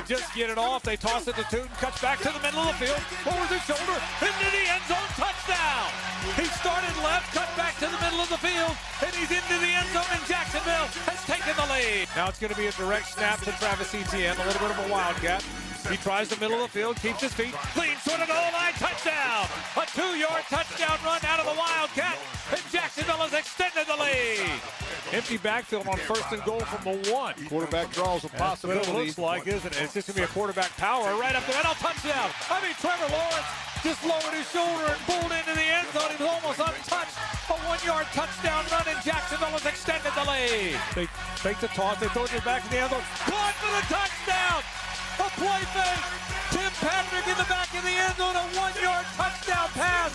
just get it off. They toss it to Tootin, cuts back to the middle of the field, over his shoulder, into the end zone, touchdown. He started left, cut back to the middle of the field, and he's into the end zone, and Jacksonville has taken the lead. Now it's going to be a direct snap to Travis Etienne, a little bit of a wildcat. He tries the middle of the field, keeps his feet, leans toward the goal line, touchdown! A 2-yard touchdown run out of the Wildcat, and Jacksonville has extended the lead. Empty backfield on 1st and goal from the 1. Quarterback draws a possibility. That's what it looks like, isn't it? It's just going to be a quarterback power right up the middle, touchdown. Trevor Lawrence just lowered his shoulder and pulled into the end zone. He was almost untouched. A 1-yard touchdown run, and Jacksonville has extended the lead. They take the toss, they throw it back in the end zone. Caught for the touchdown! A play fake. Tim Patrick in the back of the end zone, a 1-yard touchdown pass.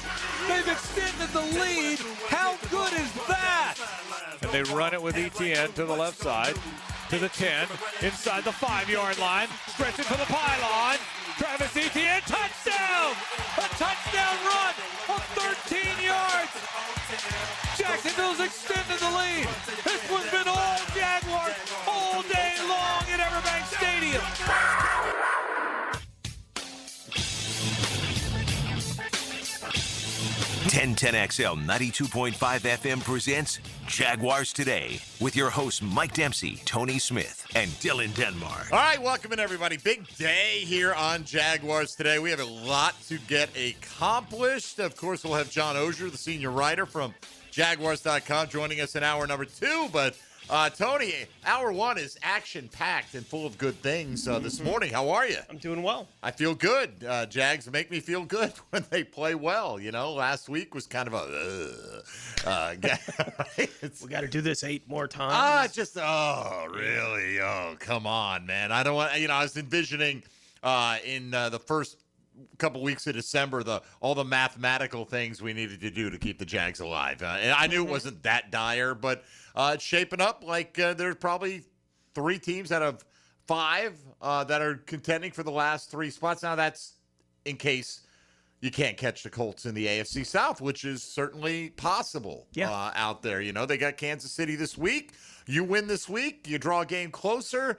They've extended the lead. How good is that? And they run it with Etienne to the left side, to the 10, inside the 5-yard line, stretch it to the pylon. Travis Etienne, touchdown! A touchdown run of 13 yards. Jacksonville's extended the lead. This one's been all Jaguars all day long at Everbank Stadium. 1010XL 92.5 FM presents Jaguars Today with your hosts Mike Dempsey, Tony Smith, and Dylan Denmark. All right, welcome in, everybody. Big day here on Jaguars Today. We have a lot to get accomplished. Of course, we'll have John Ogier, the senior writer from Jaguars.com, joining us in hour number 2. But, Tony, hour 1 is action-packed and full of good things this morning. How are you? I'm doing well. I feel good. Jags make me feel good when they play well. You know, last week was kind of a We got to do this 8 more times. Really? Oh, come on, man. I don't want, I was envisioning in the first couple weeks of December all the mathematical things we needed to do to keep the Jags alive. And I knew it wasn't that dire, but it's shaping up like there's probably 3 teams out of 5 that are contending for the last 3 spots. Now, that's in case you can't catch the Colts in the AFC South, which is certainly possible out there. You know, they got Kansas City this week. You win this week, you draw a game closer.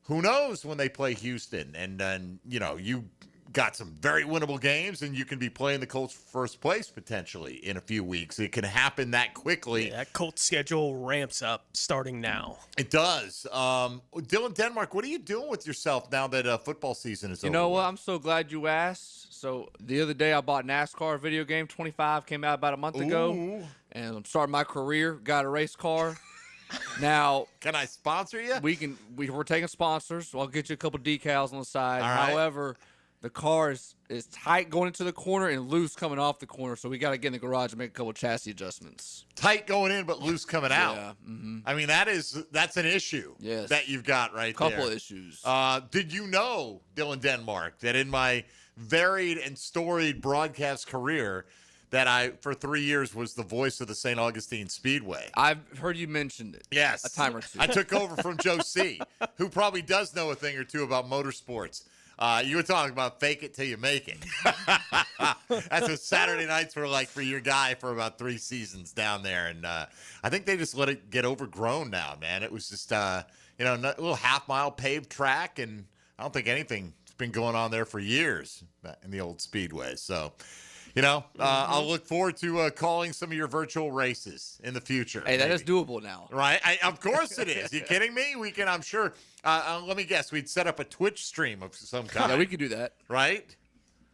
Who knows when they play Houston? And then, you got some very winnable games, and you can be playing the Colts for first place potentially in a few weeks. It can happen that quickly. Yeah, that Colts schedule ramps up starting now. It does. Dylan Denmark, what are you doing with yourself now that football season is over? You know what? I'm so glad you asked. So the other day I bought NASCAR video game 25, came out about a month ago, and I'm starting my career. Got a race car. Now, can I sponsor you? We're taking sponsors. So I'll get you a couple decals on the side. All right. However, the car is tight going into the corner and loose coming off the corner, so we got to get in the garage and make a couple chassis adjustments. Tight going in, but loose coming out. Yeah. Mm-hmm. I mean, that's an issue that you've got right there. Couple issues. Did you know, Dylan Denmark, that in my varied and storied broadcast career that I, for 3 years, was the voice of the St. Augustine Speedway? I've heard you mentioned it. Yes. A time or two. I took over from Joe C., who probably does know a thing or two about motorsports. You were talking about fake it till you make it. That's what Saturday nights were like for your guy for about 3 seasons down there. And I think they just let it get overgrown now, man. It was just, a little half-mile paved track, and I don't think anything's been going on there for years in the old Speedway. So, I'll look forward to calling some of your virtual races in the future. Hey, that is doable now. Right? Of course it is. You kidding me? We can, I'm sure. Let me guess. We'd set up a Twitch stream of some kind. Yeah, we could do that. Right?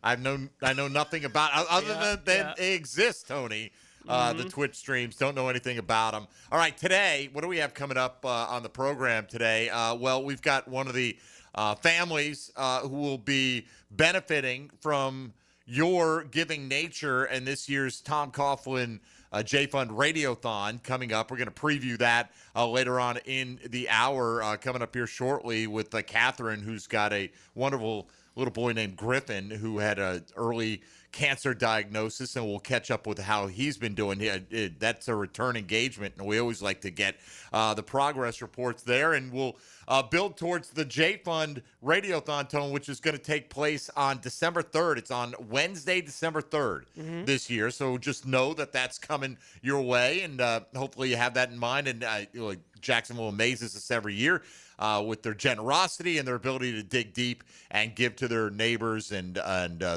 I know nothing about other than they exist, Tony. The Twitch streams. Don't know anything about them. All right, today, what do we have coming up on the program today? Well, we've got one of the families who will be benefiting from your giving nature and this year's Tom Coughlin J-Fund Radiothon coming up. We're going to preview that later on in the hour, coming up here shortly with Catherine, who's got a wonderful little boy named Griffin who had an early cancer diagnosis, and we'll catch up with how he's been doing. That's a return engagement, and we always like to get the progress reports there, and we'll build towards the J-Fund Radiothon, Tone, which is going to take place on December 3rd. It's on Wednesday, December 3rd this year, so just know that that's coming your way, and hopefully you have that in mind. And Jacksonville amazes us every year. with their generosity and their ability to dig deep and give to their neighbors and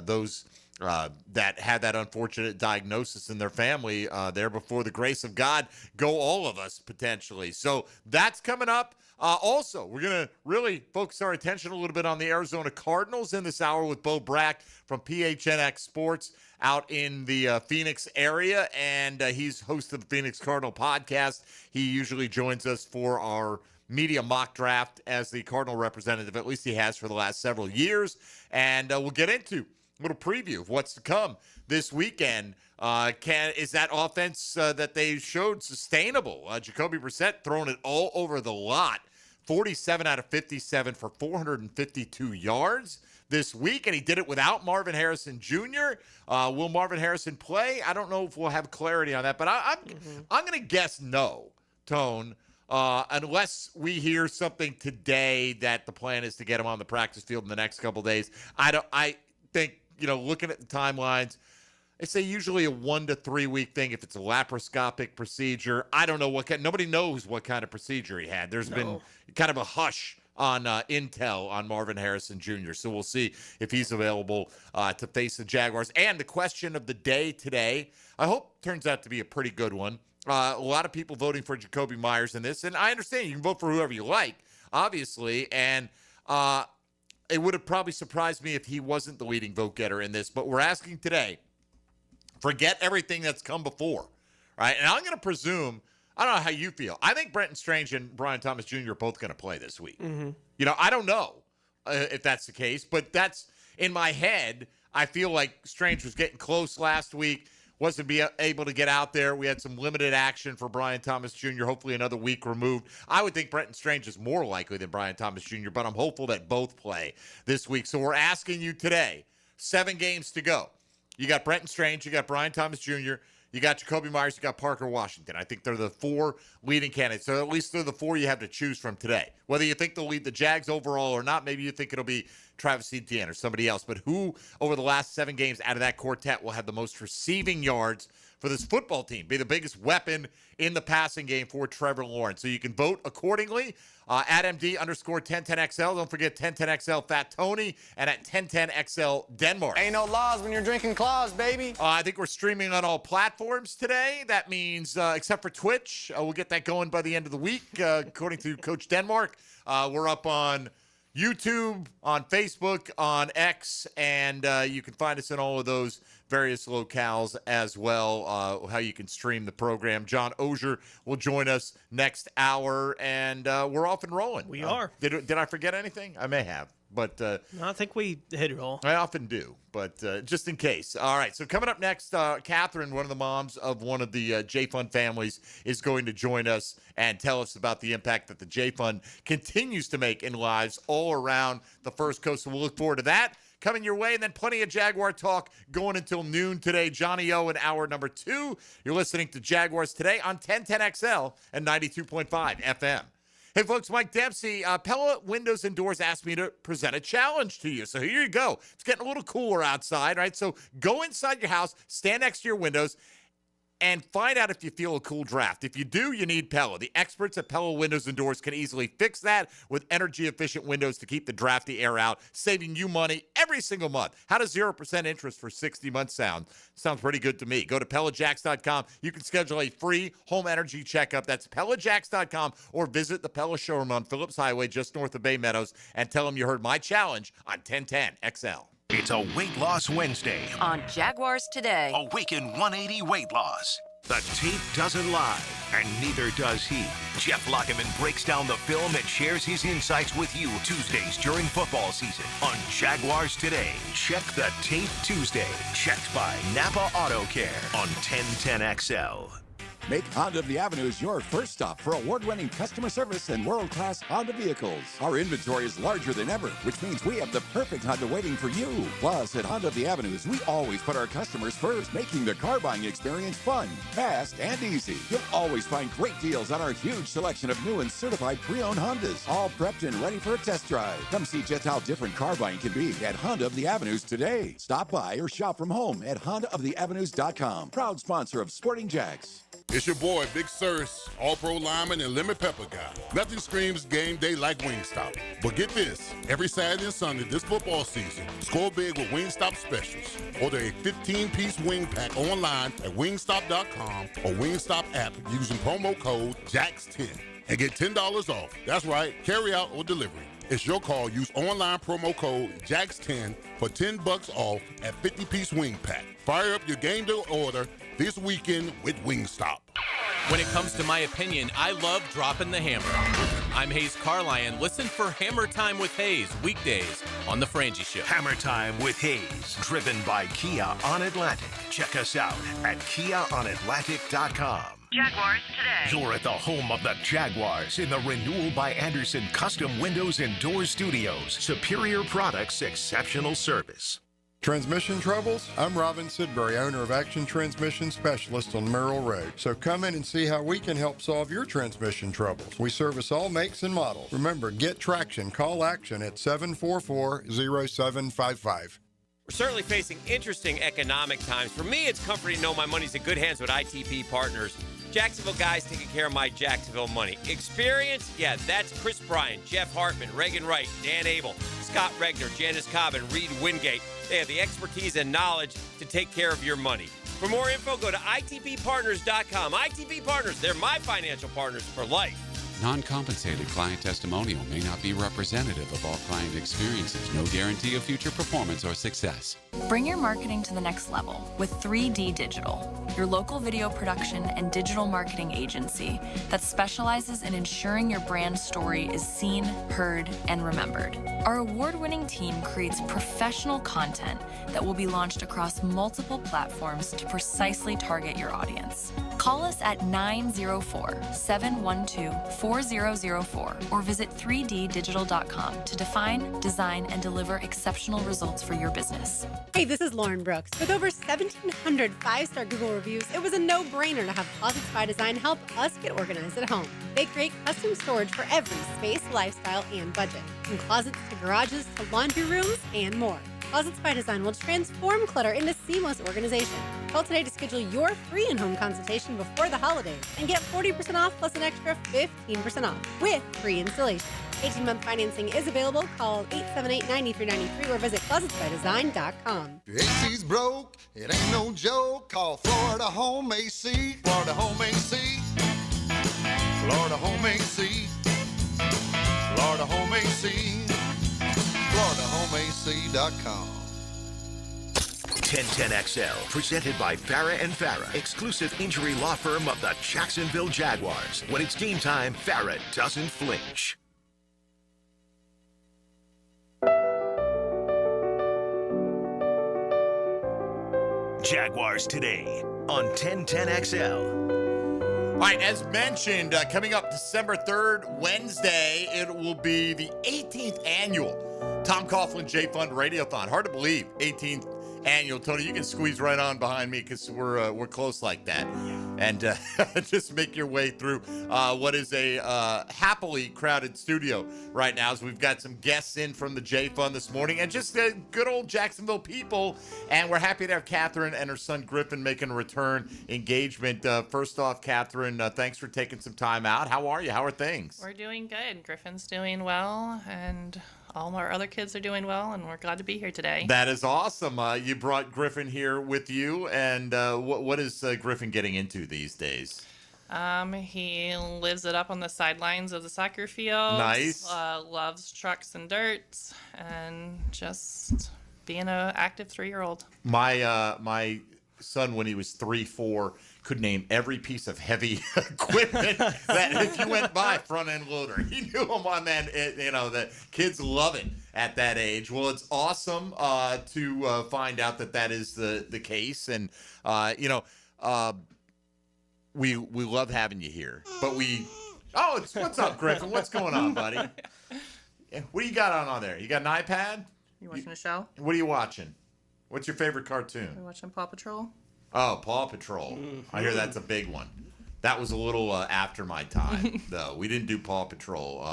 those that had that unfortunate diagnosis in their family. There before the grace of God go all of us potentially. So that's coming up. Also, we're going to really focus our attention a little bit on the Arizona Cardinals in this hour with Bo Brack from PHNX Sports out in the Phoenix area, and he's host of the Phoenix Cardinal podcast. He usually joins us for our media mock draft as the Cardinal representative, at least he has for the last several years, and we'll get into a little preview of what's to come this weekend. Is that offense that they showed sustainable? Jacoby Brissett throwing it all over the lot. 47 out of 57 for 452 yards this week, and he did it without Marvin Harrison Jr. Will Marvin Harrison play? I don't know if we'll have clarity on that, but I'm going to guess no, Tone, unless we hear something today that the plan is to get him on the practice field in the next couple of days. I think, looking at the timelines, they say usually a 1 to 3 week thing if it's a laparoscopic procedure. I don't know nobody knows what kind of procedure he had. There's been kind of a hush on intel on Marvin Harrison Jr. So we'll see if he's available to face the Jaguars. And the question of the day today, I hope turns out to be a pretty good one. A lot of people voting for Jacoby Myers in this, and I understand you can vote for whoever you like, obviously, and it would have probably surprised me if he wasn't the leading vote getter in this, but we're asking today, forget everything that's come before, right? And I'm going to presume, I don't know how you feel. I think Brenton Strange and Brian Thomas Jr. are both going to play this week. Mm-hmm. I don't know if that's the case, but that's in my head. I feel like Strange was getting close last week, wasn't able to get out there. We had some limited action for Brian Thomas Jr., hopefully another week removed. I would think Brenton Strange is more likely than Brian Thomas Jr., but I'm hopeful that both play this week. So we're asking you today, 7 games to go. You got Brenton Strange, you got Brian Thomas Jr., you got Jacoby Myers, you got Parker Washington. I think they're the 4 leading candidates. So at least they're the 4 you have to choose from today. Whether you think they'll lead the Jags overall or not, maybe you think it'll be Travis Etienne or somebody else. But who, over the last 7 games out of that quartet, will have the most receiving yards for this football team, be the biggest weapon in the passing game for Trevor Lawrence? So you can vote accordingly. At MD_1010XL. Don't forget 1010XL Fat Tony and at 1010XL Denmark. Ain't no laws when you're drinking claws, baby. I think we're streaming on all platforms today. That means, except for Twitch, we'll get that going by the end of the week, according to Coach Denmark. We're up on YouTube, on Facebook, on X, and you can find us in all of those various locales as well, how you can stream the program. John Ogier will join us next hour, and we're off and rolling. We are. Did I forget anything? I may have, but no, I think we hit it all. I often do, but just in case. All right, so coming up next, Catherine, one of the moms of one of the J-Fund families, is going to join us and tell us about the impact that the J-Fund continues to make in lives all around the First Coast. So we'll look forward to that coming your way, and then plenty of Jaguar talk going until noon today. Johnny O in hour number 2. You're listening to Jaguars Today on 1010XL and 92.5 FM. Hey, folks, Mike Dempsey, Pella Windows and Doors asked me to present a challenge to you. So here you go. It's getting a little cooler outside, right? So go inside your house, stand next to your windows, and find out if you feel a cool draft. If you do, you need Pella. The experts at Pella Windows and Doors can easily fix that with energy-efficient windows to keep the drafty air out, saving you money every single month. How does 0% interest for 60 months sound? Sounds pretty good to me. Go to PellaJacks.com. You can schedule a free home energy checkup. That's PellaJacks.com, or visit the Pella showroom on Phillips Highway just north of Bay Meadows and tell them you heard my challenge on 1010XL. It's a Weight Loss Wednesday on Jaguars Today. Awaken 180 Weight Loss. The tape doesn't lie, and neither does he. Jeff Lockeman breaks down the film and shares his insights with you Tuesdays during football season on Jaguars Today. Check the tape Tuesday. Checked by Napa Auto Care on 1010XL. Make Honda of the Avenues your first stop for award-winning customer service and world-class Honda vehicles. Our inventory is larger than ever, which means we have the perfect Honda waiting for you. Plus, at Honda of the Avenues, we always put our customers first, making the car buying experience fun, fast, and easy. You'll always find great deals on our huge selection of new and certified pre-owned Hondas, all prepped and ready for a test drive. Come see just how different car buying can be at Honda of the Avenues today. Stop by or shop from home at HondaoftheAvenues.com. Proud sponsor of Sporting Jags. It's your boy, Big Sirs, All-Pro lineman and lemon pepper guy. Nothing screams game day like Wingstop. But get this, every Saturday and Sunday this football season, score big with Wingstop specials. Order a 15-piece wing pack online at wingstop.com or Wingstop app using promo code JAX10 and get $10 off. That's right, carry out or delivery. It's your call. Use online promo code JAX10 for $10 off at 50-piece wing pack. Fire up your game day order this weekend with Wingstop. When it comes to my opinion, I love dropping the hammer. I'm Hayes Carlyon. Listen for Hammer Time with Hayes weekdays on The Frangie Show. Hammer Time with Hayes, driven by Kia on Atlantic. Check us out at KiaOnAtlantic.com. Jaguars Today. You're at the home of the Jaguars in the Renewal by Anderson Custom Windows and Doors Studios. Superior products, exceptional service. Transmission troubles? I'm Robin Sidbury, owner of Action Transmission Specialist on Merrill Road. So come in and see how we can help solve your transmission troubles. We service all makes and models. Remember, get traction. Call Action at 744-0755. We're certainly facing interesting economic times. For me, it's comforting to know my money's in good hands with ITP Partners. Jacksonville guys taking care of my Jacksonville money. Experience? Yeah, that's Chris Bryant, Jeff Hartman, Reagan Wright, Dan Abel, Scott Regner, Janice Cobb, and Reed Wingate. They have the expertise and knowledge to take care of your money. For more info, go to itppartners.com. ITP Partners, they're my financial partners for life. Non-compensated client testimonial may not be representative of all client experiences. No guarantee of future performance or success. Bring your marketing to the next level with 3D Digital, your local video production and digital marketing agency that specializes in ensuring your brand story is seen, heard, and remembered. Our award-winning team creates professional content that will be launched across multiple platforms to precisely target your audience. Call us at 904-712-4004 or visit 3ddigital.com to define, design, and deliver exceptional results for your business. Hey, this is Lauren Brooks. With over 1,700 five-star Google reviews, it was a no-brainer to have Closets by Design help us get organized at home. They create custom storage for every space, lifestyle, and budget. From closets to garages to laundry rooms and more. Closets by Design will transform clutter into seamless organization. Call today to schedule your free in-home consultation before the holidays and get 40% off plus an extra 15% off with free installation. 18-month financing is available. Call 878-9393 or visit closetsbydesign.com. Your AC's broke, it ain't no joke. Call Florida Home AC. Florida Home AC. Florida Home AC. Florida Home AC. FloridaHomeAC.com. 1010XL, presented by Farrah and Farrah, exclusive injury law firm of the Jacksonville Jaguars. When it's game time, Farrah doesn't flinch. Jaguars Today on 1010XL. All right, as mentioned, coming up December 3rd, Wednesday, it will be the 18th annual Tom Coughlin J Fund Radiothon. Hard to believe, 18th annual. Tony, you can squeeze right on behind me because we're close like that. And just make your way through what is a happily crowded studio right now. So we've got some guests in from the J Fund this morning and just good old Jacksonville people. And we're happy to have Catherine and her son Griffin making a return engagement. First off, Catherine, thanks for taking some time out. How are you? How are things? We're doing good. Griffin's doing well, and all our other kids are doing well, and we're glad to be here today. That is awesome. You brought Griffin here with you, and what is Griffin getting into these days? He lives it up on the sidelines of the soccer field. Nice. Loves trucks and dirt, and just being an active 3-year-old. My son, when he was 3-4, could name every piece of heavy equipment that if you went by, front end loader, he knew them on that. The kids love it at that age. Well, it's awesome to find out that is the case, and we love having you here. But what's up, Griffin? What's going on, buddy? What do you got on there? You got an iPad? You watching a show? What are you watching? What's your favorite cartoon? We're watching Paw Patrol. Oh, Paw Patrol. I hear that's a big one. That was a little after my time, though. We didn't do Paw Patrol.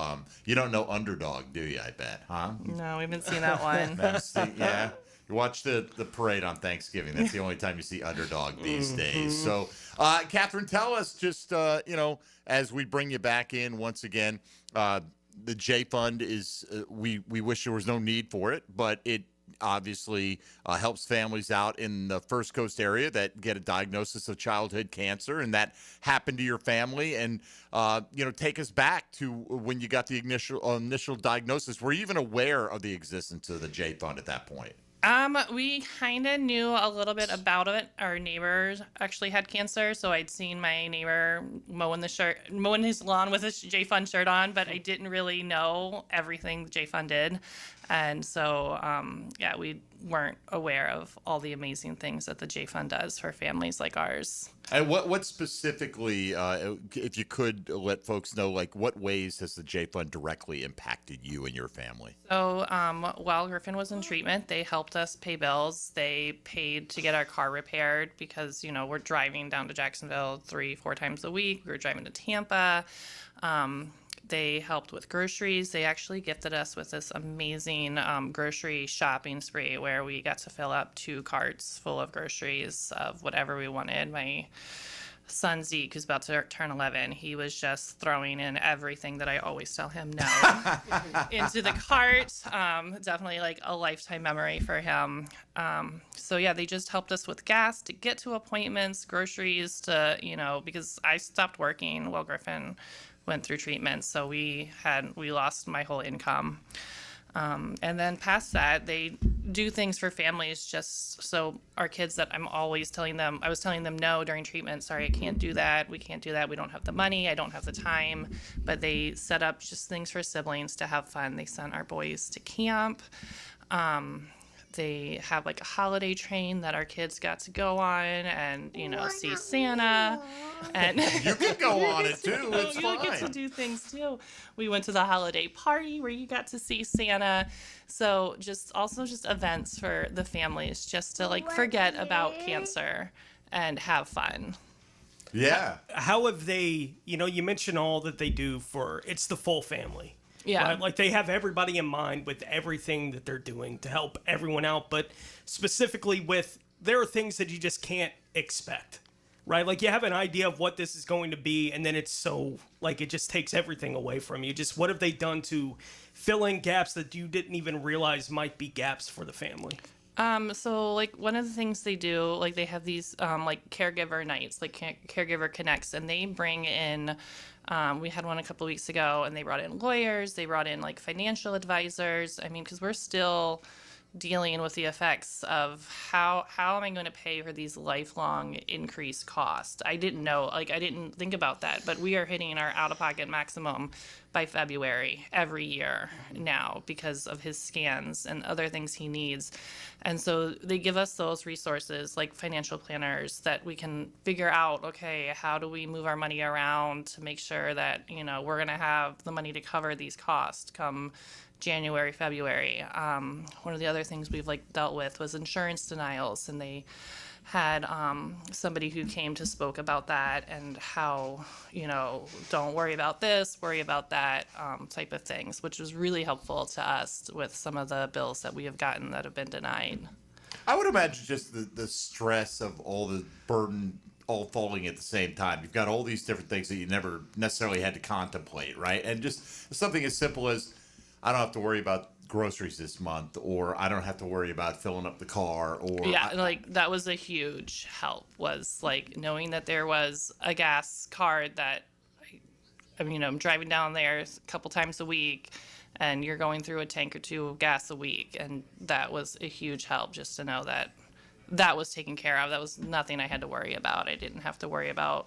You don't know Underdog, do you, I bet, huh? No, we haven't seen that one. Yeah. You watch the parade on Thanksgiving. That's the only time you see underdog these days. So, Catherine, tell us just, as we bring you back in once again, the J Fund is, we wish there was no need for it, but it obviously helps families out in the First Coast area that get a diagnosis of childhood cancer, and that happened to your family. And take us back to when you got the initial diagnosis. Were you even aware of the existence of the J Fund at that point? We kind of knew a little bit about it. Our neighbors actually had cancer, so I'd seen my neighbor mowing his lawn with his J Fund shirt on, but I didn't really know everything the J Fund did. And so, we weren't aware of all the amazing things that the J Fund does for families like ours. And what specifically, if you could let folks know, like what ways has the J Fund directly impacted you and your family? So while Griffin was in treatment, they helped us pay bills. They paid to get our car repaired because, we're driving down to Jacksonville 3-4 times a week. We were driving to Tampa. They helped with groceries. They actually gifted us with this amazing grocery shopping spree where we got to fill up 2 carts full of groceries of whatever we wanted. My son Zeke, who's about to turn 11, he was just throwing in everything that I always tell him no into the cart. Definitely like a lifetime memory for him. They just helped us with gas to get to appointments, groceries to, because I stopped working while Griffin went through treatment, so we lost my whole income. And then past that, they do things for families just so our kids that I was telling them no during treatment. Sorry, I can't do that. We can't do that. We don't have the money. I don't have the time. But they set up just things for siblings to have fun. They sent our boys to camp. They have like a holiday train that our kids got to go on and, see Santa. And you can go on it too. It's fine. You get to do things too. We went to the holiday party where you got to see Santa. So just events for the families just to forget about cancer and have fun. Yeah. How have they, you mentioned all that they do it's the full family. Yeah. Right? Like they have everybody in mind with everything that they're doing to help everyone out. But specifically there are things that you just can't expect, right? Like you have an idea of what this is going to be. And then it's so it just takes everything away from you. Just what have they done to fill in gaps that you didn't even realize might be gaps for the family? So one of the things they do, they have these caregiver nights, Caregiver Connects, and they bring in, we had one a couple of weeks ago, and they brought in lawyers, they brought in financial advisors. I mean, because we're still dealing with the effects of how am I going to pay for these lifelong increased costs. I didn't know, I didn't think about that, but we are hitting our out-of-pocket maximum by February every year now because of his scans and other things he needs. And so they give us those resources like financial planners that we can figure out, okay, how do we move our money around to make sure that, we're going to have the money to cover these costs come January, February. One of the other things we've dealt with was insurance denials, and they had somebody who came to spoke about that and how, don't worry about this, worry about that type of things, which was really helpful to us with some of the bills that we have gotten that have been denied. I would imagine just the stress of all the burden all falling at the same time. You've got all these different things that you never necessarily had to contemplate, right? And just something as simple as, I don't have to worry about groceries this month, or I don't have to worry about filling up the car, or that was a huge help, was knowing that there was a gas card that I'm driving down there a couple times a week and you're going through a tank or 2 of gas a week, and that was a huge help just to know that that was taken care of. That was nothing I had to worry about. I didn't have to worry about,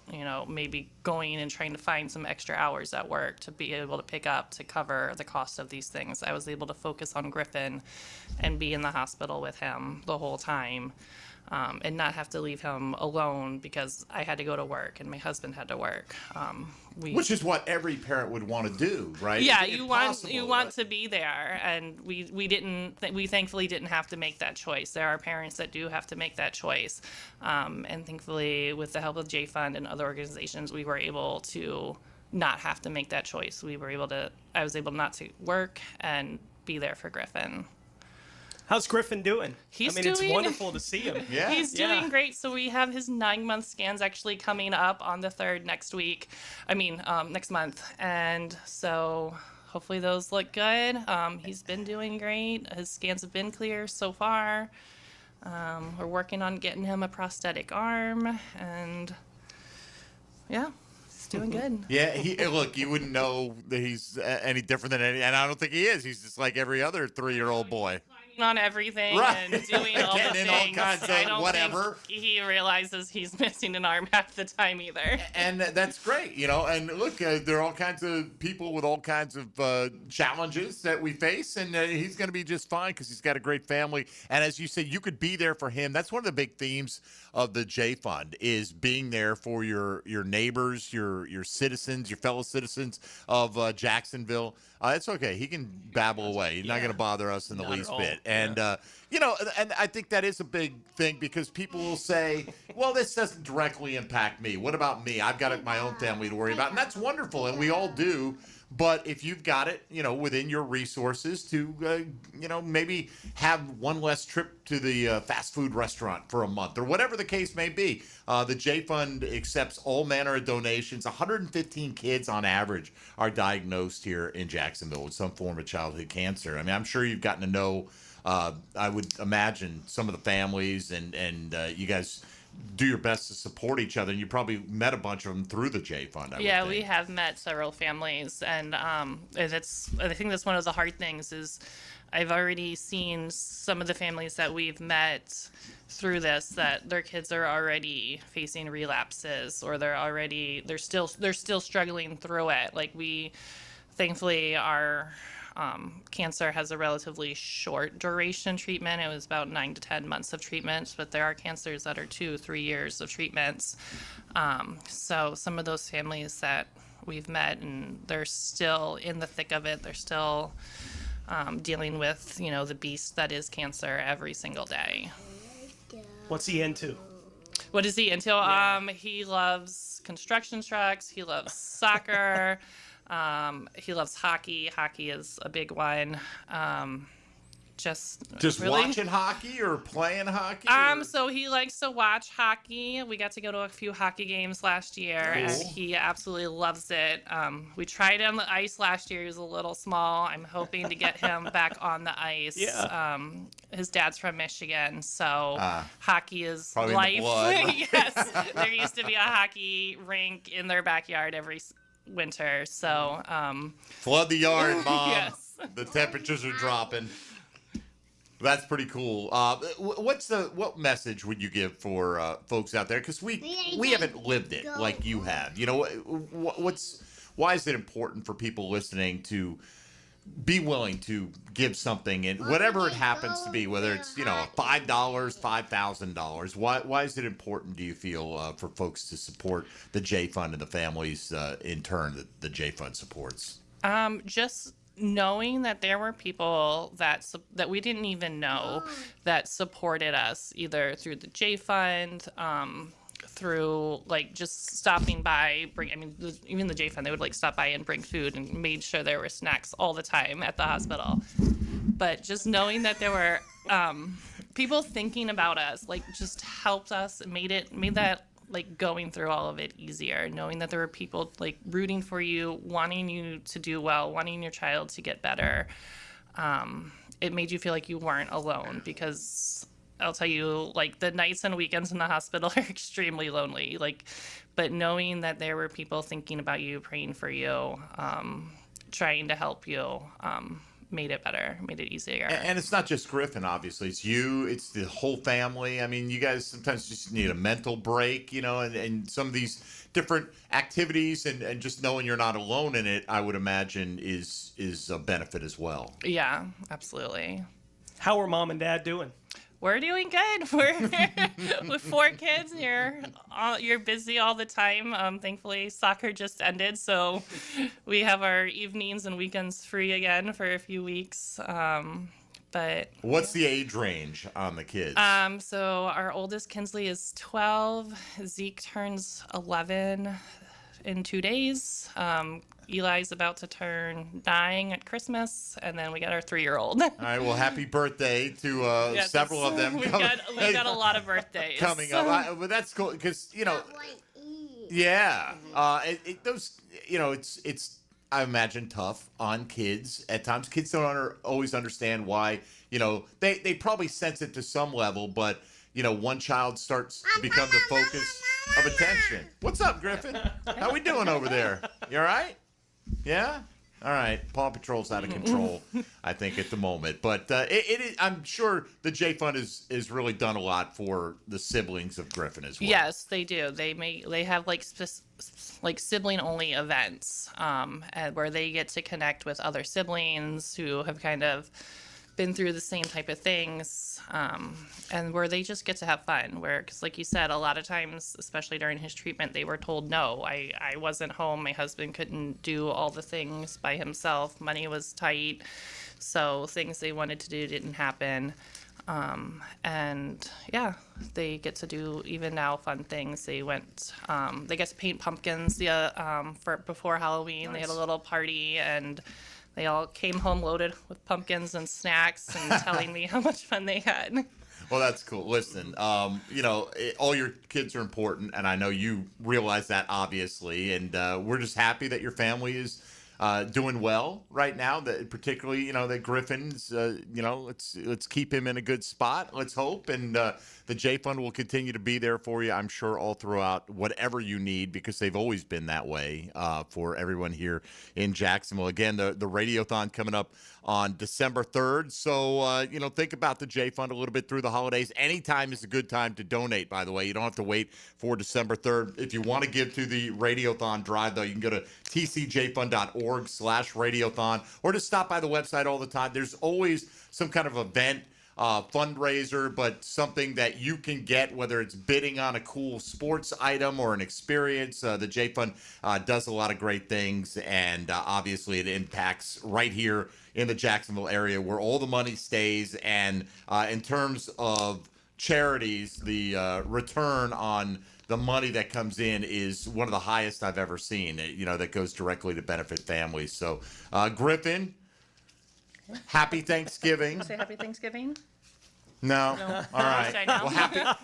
maybe going and trying to find some extra hours at work to be able to pick up to cover the cost of these things. I was able to focus on Griffin and be in the hospital with him the whole time, and not have to leave him alone because I had to go to work and my husband had to work. Which is what every parent would want to do, right? Yeah, you want to be there, and we thankfully didn't have to make that choice. There are parents that do have to make that choice, and thankfully, with the help of J Fund and other organizations, we were able to not have to make that choice. I was able not to work and be there for Griffin. How's Griffin doing? He's it's doing- wonderful to see him. He's doing great. So we have his 9-month scans actually coming up on the 3rd next month. And so hopefully those look good. He's been doing great. His scans have been clear so far. We're working on getting him a prosthetic arm, and yeah, he's doing good. Yeah, look, you wouldn't know that he's any different than any, and I don't think he is. He's just like every other 3-year-old boy. On everything Right. and doing all the Getting in all things. kinds of I don't whatever. think he realizes he's missing an arm half the time either. And that's great, and look, there are all kinds of people with all kinds of challenges that we face, and he's going to be just fine because he's got a great family. And as you said, you could be there for him. That's one of the big themes of the J Fund, is being there for your neighbors, your citizens, your fellow citizens of Jacksonville. It's okay. He can babble away. He's not going to bother us in the least bit. And, and I think that is a big thing, because people will say, well, this doesn't directly impact me. What about me? I've got my own family to worry about. And that's wonderful, and we all do. But if you've got it, within your resources to, maybe have one less trip to the fast food restaurant for a month, or whatever the case may be, the J Fund accepts all manner of donations. 115 kids on average are diagnosed here in Jacksonville with some form of childhood cancer. I mean, I'm sure you've gotten to know, I would imagine, some of the families, and you guys do your best to support each other, and you probably met a bunch of them through the J Fund. Yeah, we have met several families, and I think that's one of the hard things is I've already seen some of the families that we've met through this, that their kids are already facing relapses, or they're still struggling through it. Like, we thankfully our cancer has a relatively short duration treatment. It was about 9 to 10 months of treatments, but there are cancers that are 2-3 years of treatments. So some of those families that we've met, and they're still in the thick of it. They're still dealing with, the beast that is cancer every single day. What's he into? What is he into? Yeah. He loves construction trucks. He loves soccer. He loves hockey. Hockey is a big one. Just really watching hockey or playing hockey? So he likes to watch hockey. We got to go to a few hockey games last year, and he absolutely loves it. We tried on the ice last year. He was a little small. I'm hoping to get him back on the ice. Yeah. His dad's from Michigan, so hockey is life. Yes, there used to be a hockey rink in their backyard every winter. So flood the yard, Mom. Yes. The temperatures are dropping. That's pretty cool. What message would you give for folks out there? Because we haven't lived it like you have. Why is it important for people listening to be willing to give something, and whatever it happens to be, whether it's $5, $5,000? Why is it important, do you feel, for folks to support the J Fund and the families in turn that the J Fund supports? Just knowing that there were people that we didn't even know that supported us, either through the J Fund, through just stopping by, even the J Fund, they would stop by and bring food and made sure there were snacks all the time at the hospital. But just knowing that there were people thinking about us, just helped us, made that going through all of it easier, knowing that there were people rooting for you, wanting you to do well, wanting your child to get better. It made you feel like you weren't alone, because I'll tell you, the nights and weekends in the hospital are extremely lonely. But knowing that there were people thinking about you, praying for you, trying to help you, made it better, made it easier. And it's not just Griffin, obviously. It's you. It's the whole family. I mean, you guys sometimes just need a mental break, and some of these different activities and just knowing you're not alone in it, I would imagine, is a benefit as well. Yeah, absolutely. How are Mom and Dad doing? We're doing good. We're with 4 kids. You're busy all the time. Thankfully, soccer just ended, so we have our evenings and weekends free again for a few weeks. But what's the age range on the kids? So our oldest Kinsley is 12. Zeke turns 11 in 2 days. Eli's about to turn 9 at Christmas, and then we got our 3-year-old. All right, well, happy birthday to several of them. We've got a lot of birthdays coming up. But that's cool because, it's I imagine tough on kids at times. Kids don't always understand why, they probably sense it to some level, but one child starts to become the focus of attention. What's up, Griffin? How we doing over there? You all right? Yeah? All right. Paw Patrol's out of control, I think, at the moment. But it is, I'm sure the J Fund is really done a lot for the siblings of Griffin as well. Yes, they do. They have like sibling only events, and where they get to connect with other siblings who have kind of been through the same type of things, and where they just get to have fun. Because like you said, a lot of times, especially during his treatment, they were told no. I wasn't home. My husband couldn't do all the things by himself. Money was tight, so things they wanted to do didn't happen. And yeah, they get to do even now fun things. They went, they get to paint pumpkins for before Halloween. Nice. They had a little party, and they all came home loaded with pumpkins and snacks and telling me how much fun they had. Well, that's cool. Listen, all your kids are important, and I know you realize that, obviously. And we're just happy that your family is doing well right now. That particularly, that Griffin's, let's keep him in a good spot. Let's hope, and the J Fund will continue to be there for you, I'm sure, all throughout whatever you need, because they've always been that way for everyone here in Jacksonville. Again, the Radiothon coming up on December 3rd. So, think about the J Fund a little bit through the holidays. Anytime is a good time to donate, by the way. You don't have to wait for December 3rd. If you want to give to the Radiothon drive, though, you can go to tcjfund.org/Radiothon, or just stop by the website all the time. There's always some kind of event, fundraiser, but something that you can get, whether it's bidding on a cool sports item or an experience. The J Fund does a lot of great things, and obviously it impacts right here in the Jacksonville area where all the money stays. And in terms of charities, the return on the money that comes in is one of the highest I've ever seen, that goes directly to benefit families. So, Griffin, happy Thanksgiving. Say happy Thanksgiving? No. All right. Well,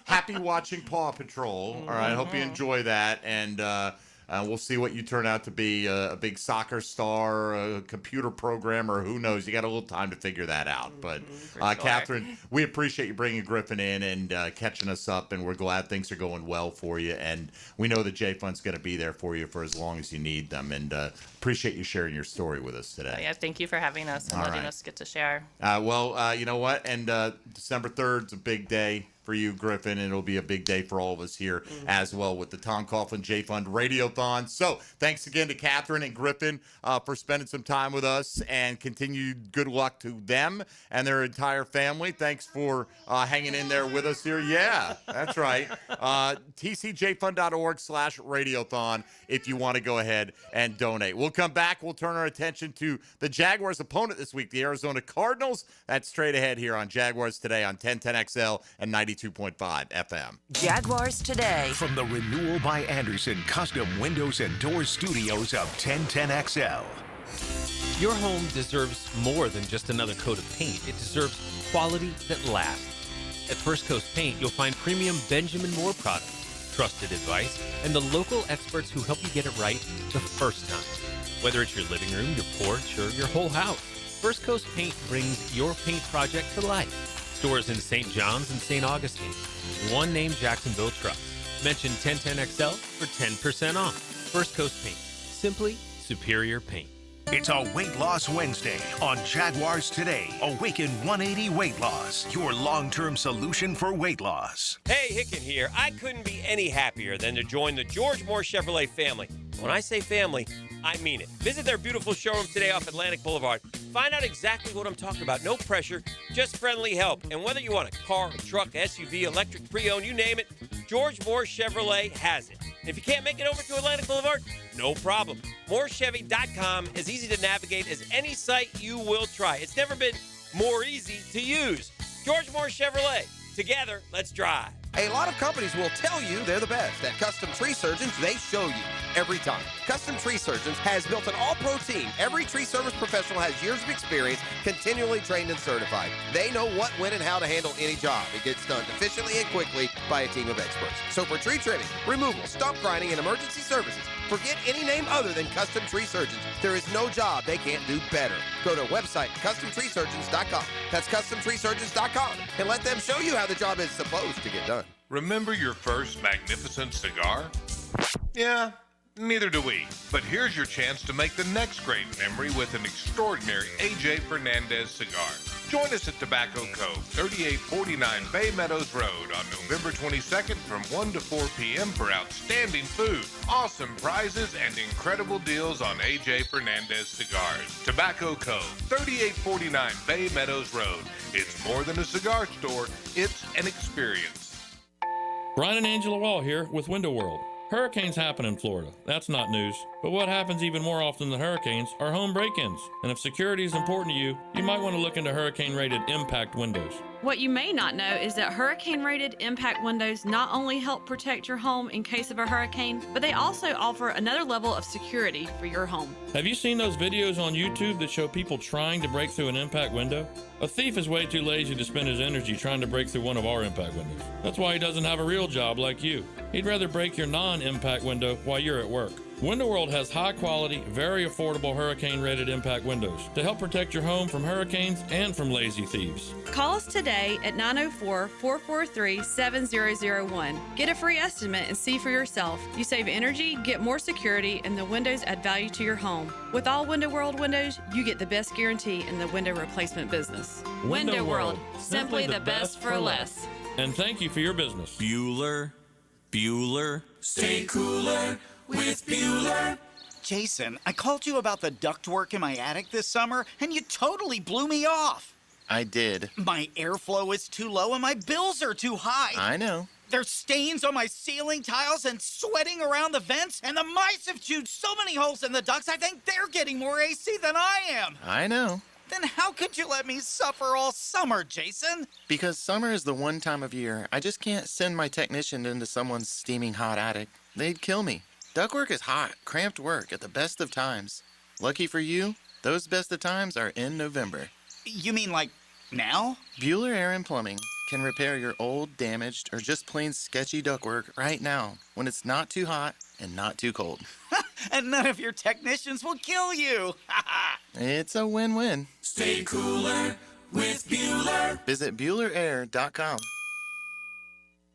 happy watching Paw Patrol. All right. I hope you enjoy that. And we'll see what you turn out to be, a big soccer star, a computer programmer. Who knows? You got a little time to figure that out. But, sure. Catherine, we appreciate you bringing Griffin in and catching us up. And we're glad things are going well for you. And we know the J Fund's going to be there for you for as long as you need them. And appreciate you sharing your story with us today. Yeah, thank you for having us and letting us get to share. You know what? And December 3rd is a big day for you, Griffin, and it'll be a big day for all of us here as well with the Tom Coughlin J Fund Radiothon. So thanks again to Catherine and Griffin for spending some time with us, and continued good luck to them and their entire family. Thanks for hanging in there with us here. Yeah, that's right. tcjfund.org/Radiothon if you want to go ahead and donate. We'll come back. We'll turn our attention to the Jaguars' opponent this week, the Arizona Cardinals. That's straight ahead here on Jaguars Today on 1010XL and 92.5 FM. Jaguars Today. From the Renewal by Anderson Custom Windows and Doors Studios of 1010XL. Your home deserves more than just another coat of paint. It deserves quality that lasts. At First Coast Paint, you'll find premium Benjamin Moore products, trusted advice, and the local experts who help you get it right the first time. Whether it's your living room, your porch, or your whole house, First Coast Paint brings your paint project to life. Stores in St. John's and St. Augustine. One name Jacksonville trusts. Mention 1010XL for 10% off. First Coast Paint. Simply superior paint. It's a Weight Loss Wednesday on Jaguars Today. Awaken 180 Weight Loss, your long-term solution for weight loss. Hey, Hicken here. I couldn't be any happier than to join the George Moore Chevrolet family. When I say family, I mean it. Visit their beautiful showroom today off Atlantic Boulevard. Find out exactly what I'm talking about. No pressure, just friendly help. And whether you want a car, a truck, SUV, electric, pre-owned, you name it, George Moore Chevrolet has it. And if you can't make it over to Atlantic Boulevard, no problem. MooreChevy.com is easy to navigate as any site you will try. It's never been more easy to use. George Moore Chevrolet. Together, let's drive. A lot of companies will tell you they're the best. At Custom Tree Surgeons, they show you. every time. Custom Tree Surgeons has built an all-pro team. Every tree service professional has years of experience, continually trained and certified. They know what, when, and how to handle any job. It gets done efficiently and quickly by a team of experts. So for tree trimming, removal, stump grinding, and emergency services, forget any name other than Custom Tree Surgeons. There is no job they can't do better. Go to website CustomTreeSurgeons.com. That's CustomTreeSurgeons.com, and let them show you how the job is supposed to get done. Remember your first magnificent cigar? Yeah, neither do we. But here's your chance to make the next great memory with an extraordinary A.J. Fernandez cigar. Join us at Tobacco Cove, 3849 Bay Meadows Road on November 22nd from 1 to 4 p.m. for outstanding food, awesome prizes, and incredible deals on A.J. Fernandez cigars. Tobacco Cove, 3849 Bay Meadows Road. It's more than a cigar store, it's an experience. Brian and Angela Wall here with Window World. Hurricanes happen in Florida. That's not news. But what happens even more often than hurricanes are home break-ins. And if security is important to you, you might want to look into hurricane-rated impact windows. What you may not know is that hurricane-rated impact windows not only help protect your home in case of a hurricane, but they also offer another level of security for your home. Have you seen those videos on YouTube that show people trying to break through an impact window? A thief is way too lazy to spend his energy trying to break through one of our impact windows. That's why he doesn't have a real job like you. He'd rather break your non-impact window while you're at work. Window World has high-quality, very affordable hurricane-rated impact windows to help protect your home from hurricanes and from lazy thieves. Call us today at 904-443-7001. Get a free estimate and see for yourself. You save energy, get more security, and the windows add value to your home. With all Window World windows, you get the best guarantee in the window replacement business. Window World, simply the best for less. And thank you for your business. Bueller. Stay cooler with Bueller. Jason, I called you about the ductwork in my attic this summer, and you totally blew me off. I did. My airflow is too low and my bills are too high. I know. There's stains on my ceiling tiles and sweating around the vents, and the mice have chewed so many holes in the ducts, I think they're getting more AC than I am. I know. Then how could you let me suffer all summer, Jason? Because summer is the one time of year I just can't send my technician into someone's steaming hot attic. They'd kill me. Ductwork is hot, cramped work at the best of times. Lucky for you, those best of times are in November. You mean like now? Bueller Air and Plumbing can repair your old, damaged, or just plain sketchy ductwork right now when it's not too hot and not too cold. And none of your technicians will kill you. It's a win-win. Stay cooler with Bueller. Visit BuellerAir.com.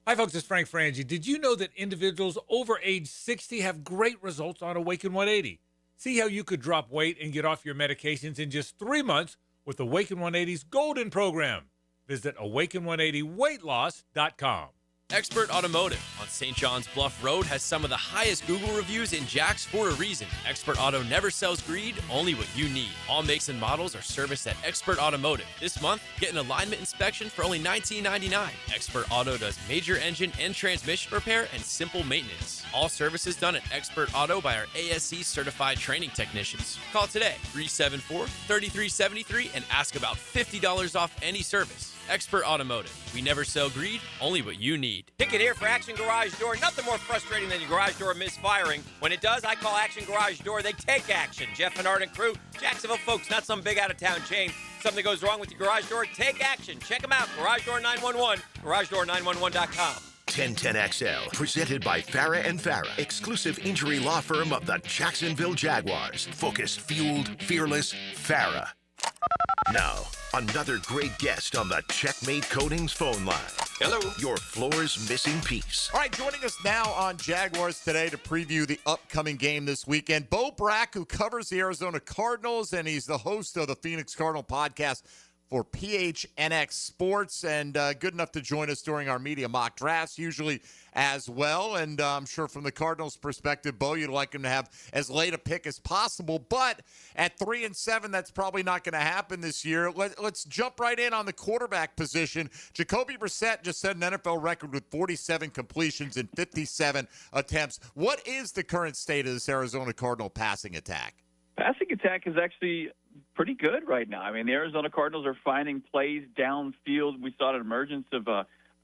Hi, folks. It's Frank Frangie. Did you know that individuals over age 60 have great results on Awaken 180? See how you could drop weight and get off your medications in just 3 months with Awaken 180's Golden Program. Visit AwakenOne80weightloss.com. Expert Automotive on St. John's Bluff Road has some of the highest Google reviews in Jax for a reason. Expert Auto never sells greed, only what you need. All makes and models are serviced at Expert Automotive. This month, get an alignment inspection for only $19.99. Expert Auto does major engine and transmission repair and simple maintenance. All services done at Expert Auto by our ASC certified training technicians. Call today, 374-3373, and ask about $50 off any service. Expert Automotive. We never sell greed, only what you need. Ticket here for Action Garage Door. Nothing more frustrating than your garage door misfiring. When it does, I call Action Garage Door. They take action. Jeff and Art and crew, Jacksonville folks, not some big out-of-town chain. Something goes wrong with your garage door, take action. Check them out. Garage Door 911, GarageDoor911.com. 1010XL, presented by Farah and Farah, exclusive injury law firm of the Jacksonville Jaguars. Focused, fueled, fearless, Farah. Now, another great guest on the Checkmate Coatings phone line. Hello. Your floor's missing piece. All right, joining us now on Jaguars Today to preview the upcoming game this weekend, Bo Brack, who covers the Arizona Cardinals, and he's the host of the Phoenix Cardinal podcast for PHNX Sports, and good enough to join us during our media mock drafts, usually as well. And I'm sure from the Cardinals' perspective, Bo, you'd like him to have as late a pick as possible. But at 3-7, that's probably not going to happen this year. Let's jump right in on the quarterback position. Jacoby Brissett just set an NFL record with 47 completions in 57 attempts. What is the current state of this Arizona Cardinal passing attack? Passing attack is actually pretty good right now. I mean, the Arizona Cardinals are finding plays downfield. We saw an emergence of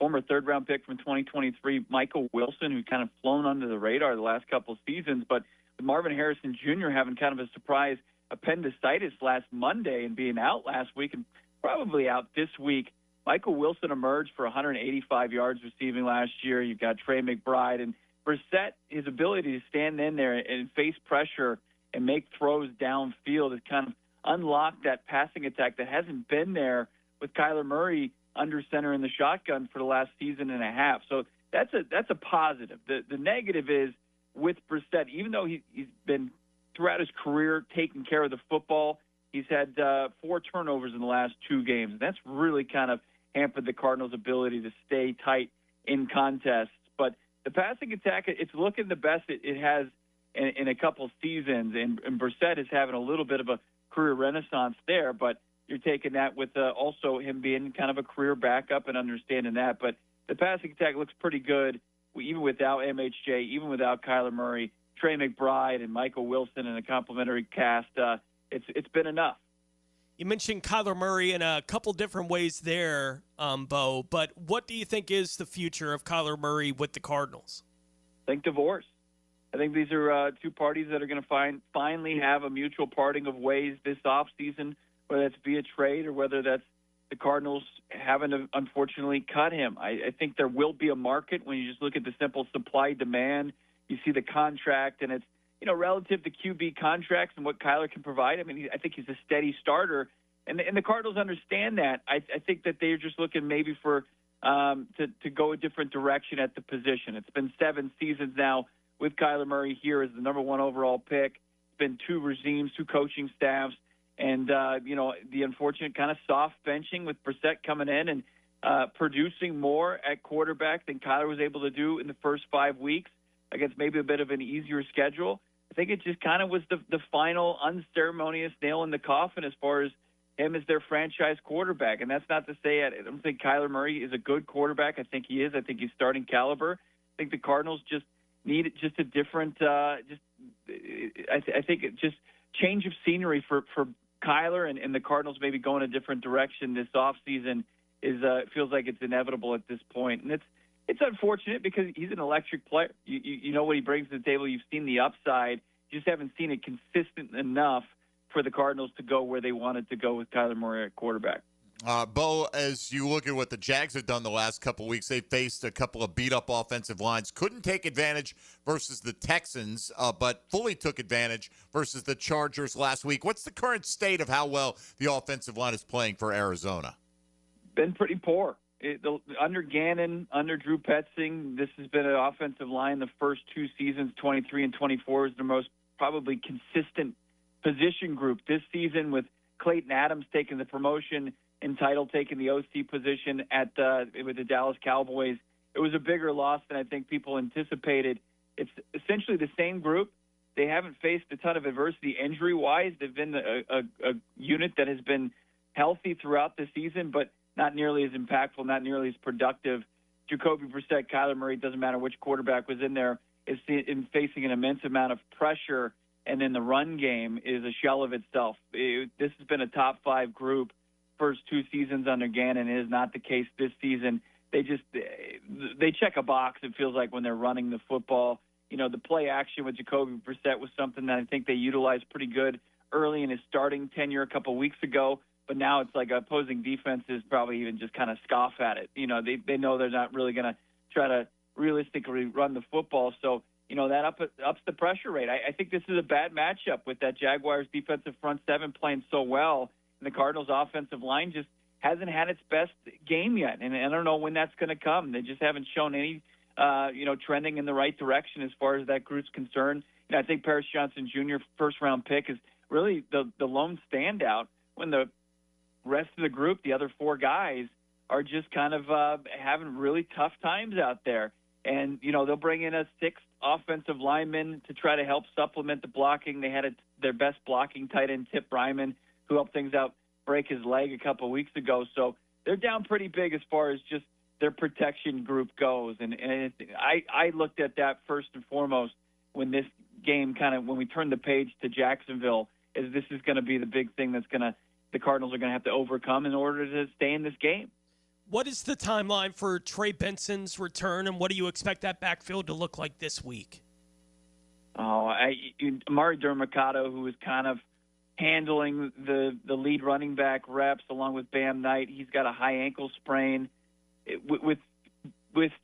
former third-round pick from 2023, Michael Wilson, who kind of flown under the radar the last couple of seasons. But with Marvin Harrison Jr. having kind of a surprise appendicitis last Monday and being out last week and probably out this week, Michael Wilson emerged for 185 yards receiving last year. You've got Trey McBride. And Brissett, his ability to stand in there and face pressure and make throws downfield has kind of unlocked that passing attack that hasn't been there with Kyler Murray under center in the shotgun for the last season and a half. So that's a positive. The negative is with Brissett, even though he's been throughout his career taking care of the football, he's had 4 turnovers in the last 2 games. That's really kind of hampered the Cardinals' ability to stay tight in contests. But the passing attack, it's looking the best it has in a couple seasons, and Brissett is having a little bit of a career renaissance there, but you're taking that with also him being kind of a career backup and understanding that. But the passing attack looks pretty good, even without MHJ, even without Kyler Murray, Trey McBride, and Michael Wilson in a complimentary cast. It's been enough. You mentioned Kyler Murray in a couple different ways there, Bo, but what do you think is the future of Kyler Murray with the Cardinals? I think divorce. I think these are 2 parties that are going to finally have a mutual parting of ways this offseason, whether that's via trade or whether that's the Cardinals having to unfortunately cut him. I think there will be a market when you just look at the simple supply-demand. You see the contract, and it's, relative to QB contracts and what Kyler can provide. I mean, I think he's a steady starter, and the Cardinals understand that. I think that they're just looking maybe for to go a different direction at the position. It's been 7 seasons now with Kyler Murray here as the number 1 overall pick. It's been 2 regimes, 2 coaching staffs, and the unfortunate kind of soft benching with Brissett coming in and producing more at quarterback than Kyler was able to do in the first 5 weeks against maybe a bit of an easier schedule. I think it just kind of was the final unceremonious nail in the coffin as far as him as their franchise quarterback. And that's not to say I don't think Kyler Murray is a good quarterback. I think he is. I think he's starting caliber. I think the Cardinals just need just a different I think it just change of scenery for Kyler and the Cardinals maybe going a different direction this offseason is feels like it's inevitable at this point. And it's unfortunate because he's an electric player. You know what he brings to the table. You've seen the upside. You just haven't seen it consistent enough for the Cardinals to go where they wanted to go with Kyler Murray at quarterback. Bo, as you look at what the Jags have done the last couple of weeks, they faced a couple of beat-up offensive lines. Couldn't take advantage versus the Texans, but fully took advantage versus the Chargers last week. What's the current state of how well the offensive line is playing for Arizona? Been pretty poor. Under Gannon, under Drew Petzing, this has been an offensive line the first 2 seasons, 23 and 24, is the most probably consistent position group. This season with Clayton Adams taking the promotion and Title taking the OC position with the Dallas Cowboys, it was a bigger loss than I think people anticipated. It's essentially the same group. They haven't faced a ton of adversity injury-wise. They've been a unit that has been healthy throughout the season, but not nearly as impactful, not nearly as productive. Jacoby Brissett, Kyler Murray, doesn't matter which quarterback was in there, is facing an immense amount of pressure, and then the run game is a shell of itself. This has been a top 5 group first 2 seasons under Gannon. It is not the case this season. They check a box, it feels like, when they're running the football. The play action with Jacoby Brissett was something that I think they utilized pretty good early in his starting tenure a couple weeks ago. But now it's like opposing defenses probably even just kind of scoff at it. They know they're not really going to try to realistically run the football. So, that ups the pressure rate. I think this is a bad matchup with that Jaguars defensive front 7 playing so well. And the Cardinals offensive line just hasn't had its best game yet. And I don't know when that's going to come. They just haven't shown any, trending in the right direction as far as that group's concerned. I think Paris Johnson Jr. first-round pick is really the lone standout when the rest of the group, the other 4 guys, are just kind of having really tough times out there. And, they'll bring in a 6th offensive lineman to try to help supplement the blocking. They had their best blocking tight end, Tip Bryman, who helped things out, break his leg a couple of weeks ago. So they're down pretty big as far as just their protection group goes. And I looked at that first and foremost when this game when we turned the page to Jacksonville, is this is going to be the big thing that's the Cardinals are going to have to overcome in order to stay in this game. What is the timeline for Trey Benson's return, and what do you expect that backfield to look like this week? Amari Dermacado, who is kind of handling the lead running back reps along with Bam Knight, he's got a high ankle sprain. With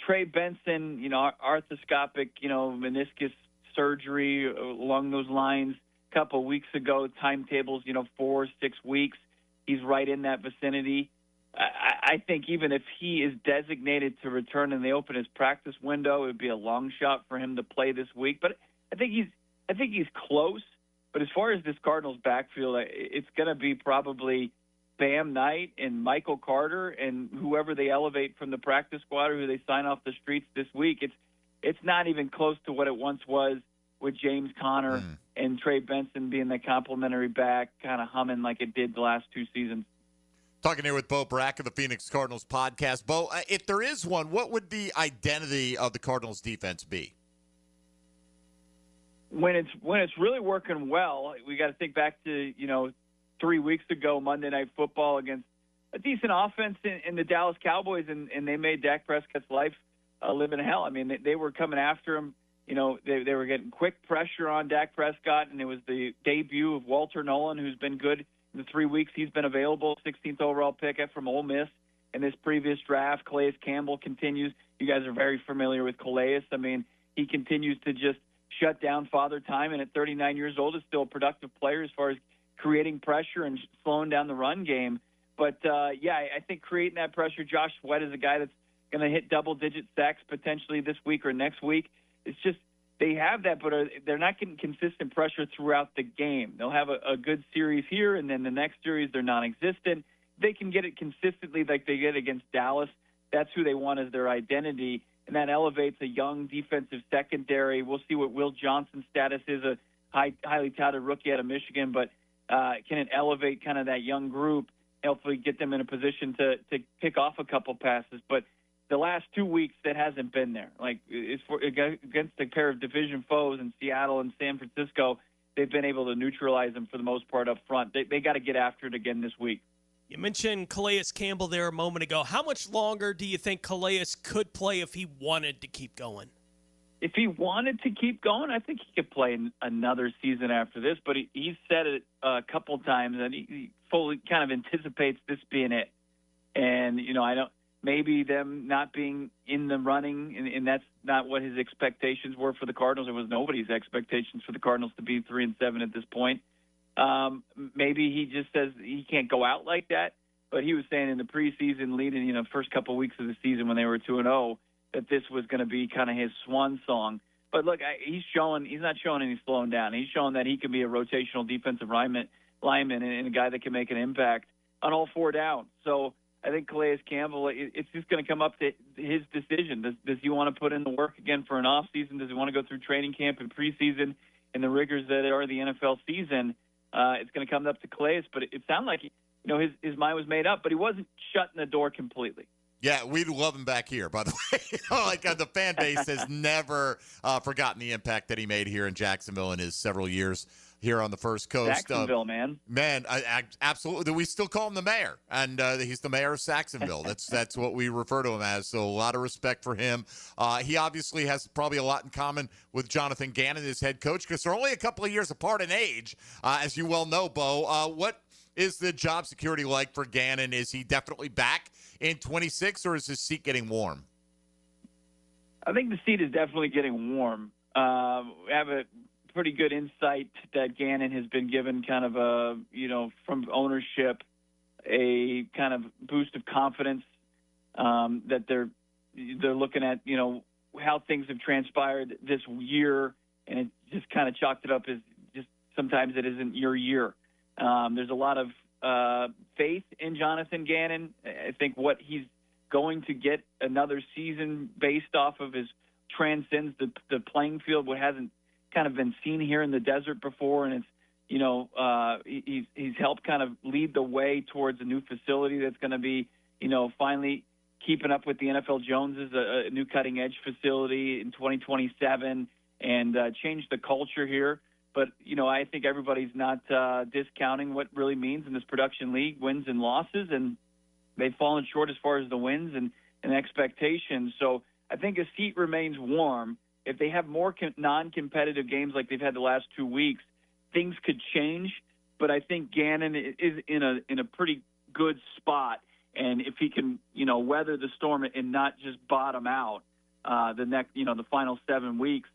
Trey Benson, arthroscopic, meniscus surgery along those lines a couple of weeks ago, timetables, 4 or 6 weeks. He's right in that vicinity. I think even if he is designated to return and they open his practice window, it would be a long shot for him to play this week. But I think he's close. But as far as this Cardinals backfield, it's going to be probably Bam Knight and Michael Carter and whoever they elevate from the practice squad or who they sign off the streets this week. It's not even close to what it once was with James Conner and Trey Benson being the complimentary back, kind of humming like it did the last 2 seasons. Talking here with Bo Brack of the Phoenix Cardinals podcast. Bo, if there is one, what would the identity of the Cardinals defense be? When it's really working well, we got to think back to 3 weeks ago, Monday Night Football against a decent offense in the Dallas Cowboys, and they made Dak Prescott's life live in hell. I mean, they were coming after him. They were getting quick pressure on Dak Prescott, and it was the debut of Walter Nolan, who's been good in the 3 weeks he's been available, 16th overall pick from Ole Miss in this previous draft. Calais Campbell continues. You guys are very familiar with Calais. I mean, he continues to just shut down Father Time, and at 39 years old is still a productive player as far as creating pressure and slowing down the run game. But, I think creating that pressure, Josh Sweat is a guy that's going to hit double-digit sacks potentially this week or next week. It's just they have that, but they're not getting consistent pressure throughout the game. They'll have a good series here, and then the next series they're non-existent. They can get it consistently like they get against Dallas. That's who they want as their identity, and that elevates a young defensive secondary. We'll see what Will Johnson's status is, a highly touted rookie out of Michigan, but can it elevate kind of that young group, hopefully get them in a position to pick off a couple passes. But the last 2 weeks, that hasn't been there. Like, it's against a pair of division foes in Seattle and San Francisco, they've been able to neutralize them for the most part up front. They got to get after it again this week. You mentioned Calais Campbell there a moment ago. How much longer do you think Calais could play if he wanted to keep going? If he wanted to keep going, I think he could play another season after this. But he's said it a couple times, and he fully kind of anticipates this being it. And, I don't. Maybe them not being in the running, and that's not what his expectations were for the Cardinals. It was nobody's expectations for the Cardinals to be 3-7 at this point. Maybe he just says he can't go out like that. But he was saying in the preseason, leading first couple of weeks of the season when they were 2-0, that this was going to be kind of his swan song. But look, he's not showing any slowing down. He's showing that he can be a rotational defensive lineman and a guy that can make an impact on all 4 downs. So I think Calais Campbell, it's just going to come up to his decision. Does he want to put in the work again for an off season? Does he want to go through training camp and preseason and the rigors that are the NFL season? It's going to come up to Calais, but it sounded like his mind was made up, but he wasn't shutting the door completely. Yeah, we'd love him back here, by the way. The fan base has never forgotten the impact that he made here in Jacksonville in his several years here on the First Coast. Jacksonville, man. Man, absolutely. We still call him the mayor, and he's the mayor of Saxonville. That's what we refer to him as, so a lot of respect for him. He obviously has probably a lot in common with Jonathan Gannon, his head coach, because they're only a couple of years apart in age, as you well know, Bo. What is the job security like for Gannon? Is he definitely back in 26, or is his seat getting warm? I think the seat is definitely getting warm. We have a pretty good insight that Gannon has been given kind of from ownership, a kind of boost of confidence that they're looking at, how things have transpired this year, and it just kind of chalked it up as just sometimes it isn't your year. There's a lot of faith in Jonathan Gannon. I think what he's going to get another season based off of his transcends the playing field, what hasn't kind of been seen here in the desert before, and it's he's helped kind of lead the way towards a new facility that's going to be finally keeping up with the NFL Joneses, a new cutting edge facility in 2027, and change the culture here. But, I think everybody's not discounting what really means in this production league, wins and losses. And they've fallen short as far as the wins and expectations. So I think a seat remains warm. If they have more non-competitive games like they've had the last 2 weeks, things could change. But I think Gannon is in a pretty good spot, and if he can, weather the storm and not just bottom out the final 7 weeks,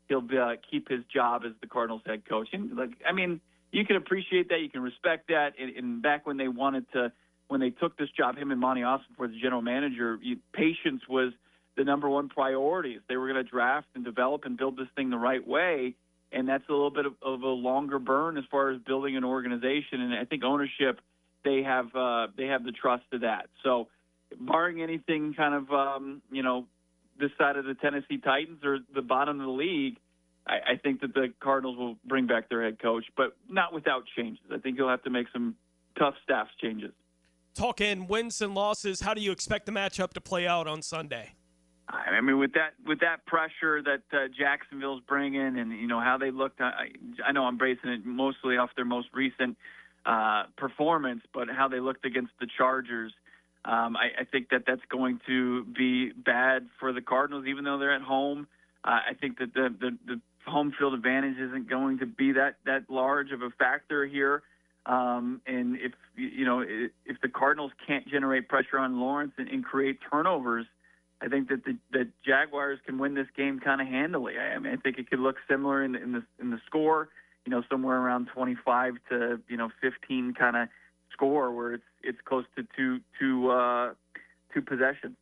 he'll keep his job as the Cardinals head coach. And you can appreciate that, you can respect that. And back when they took this job, him and Monty Austin for the general manager, patience was the number one priority. They were going to draft and develop and build this thing the right way, and that's a little bit of a longer burn as far as building an organization. And I think ownership, they have the trust to that. So, barring anything kind of this side of the Tennessee Titans or the bottom of the league, I think that the Cardinals will bring back their head coach, but not without changes. I think he'll have to make some tough staff changes. Talking wins and losses, how do you expect the matchup to play out on Sunday? I mean, with that pressure that Jacksonville's bringing, and how they looked, I know I'm basing it mostly off their most recent performance, but how they looked against the Chargers, I think that's going to be bad for the Cardinals, even though they're at home. I think that the home field advantage isn't going to be that large of a factor here. And if the Cardinals can't generate pressure on Lawrence and create turnovers, I think that the Jaguars can win this game kind of handily. I mean, I think it could look similar in the score, somewhere around 25 to 15 kind of score, where it's close to two possessions.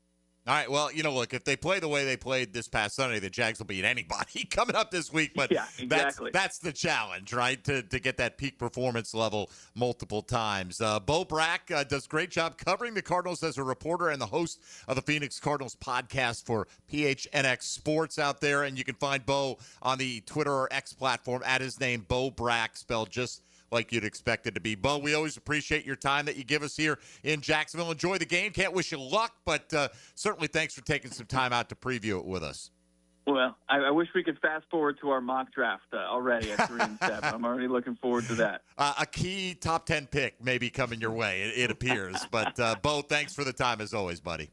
All right, well, look, if they play the way they played this past Sunday, the Jags will beat anybody coming up this week. But yeah, exactly. That's the challenge, right, to get that peak performance level multiple times. Bo Brack does a great job covering the Cardinals as a reporter and the host of the Phoenix Cardinals podcast for PHNX Sports out there. And you can find Bo on the Twitter or X platform at his name, Bo Brack, spelled just like you'd expect it to be. Bo, we always appreciate your time that you give us here in Jacksonville. Enjoy the game. Can't wish you luck, but certainly thanks for taking some time out to preview it with us. Well, I wish we could fast forward to our mock draft already at 3 and 7. I'm already looking forward to that. A key top 10 pick may be coming your way, it appears. But, Bo, thanks for the time as always, buddy.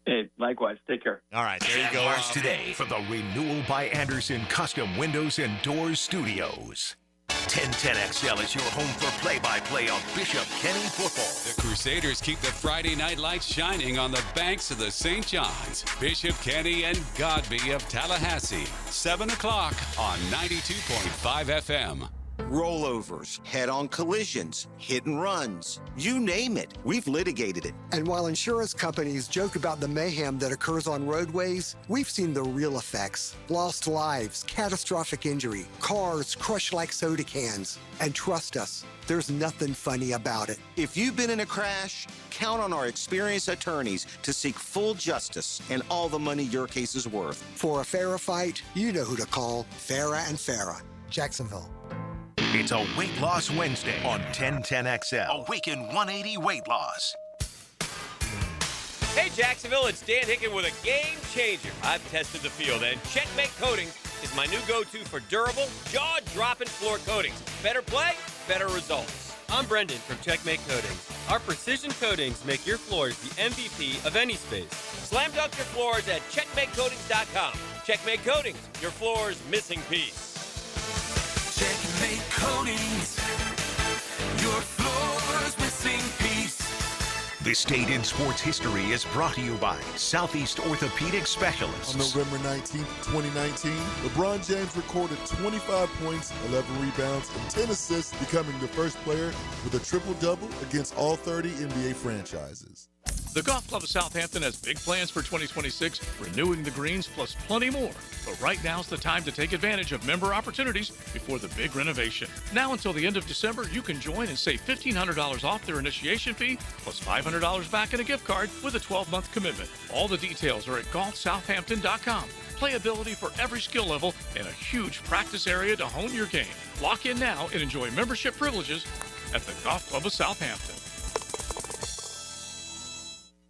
Hey, likewise. Take care. All right, there you go. Jaguars Today from the Renewal by Anderson Custom Windows and Doors Studios. 1010XL is your home for play-by-play of Bishop Kenny football. The Crusaders keep the Friday night lights shining on the banks of the St. John's. Bishop Kenny and Godby of Tallahassee. 7 o'clock on 92.5 FM. Rollovers, head-on collisions, hit and runs, you name it, we've litigated it. And while insurance companies joke about the mayhem that occurs on roadways, we've seen the real effects. Lost lives, catastrophic injury, cars crushed like soda cans. And trust us, there's nothing funny about it. If you've been in a crash, count on our experienced attorneys to seek full justice and all the money your case is worth. For a fairer fight, you know who to call. Farah and Farah, Jacksonville. It's a Weight Loss Wednesday on 1010XL. Awaken 180 Weight Loss. Hey, Jacksonville, it's Dan Hicken with a game changer. I've tested the field, and Checkmate Coatings is my new go-to for durable, jaw-dropping floor coatings. Better play, better results. I'm Brendan from Checkmate Coatings. Our precision coatings make your floors the MVP of any space. Slam dunk your floors at checkmatecoatings.com. Checkmate Coatings, your floor's missing piece. Checkmate Coatings, your floor's missing piece. This date in sports history is brought to you by Southeast Orthopedic Specialists. On November 19, 2019, LeBron James recorded 25 points, 11 rebounds, and 10 assists, becoming the first player with a triple-double against all 30 NBA franchises. The Golf Club of Southampton has big plans for 2026, renewing the greens plus plenty more. But right now's the time to take advantage of member opportunities before the big renovation. Now until the end of December, you can join and save $1,500 off their initiation fee plus $500 back in a gift card with a 12-month commitment. All the details are at golfsouthampton.com. Playability for every skill level and a huge practice area to hone your game. Lock in now and enjoy membership privileges at the Golf Club of Southampton.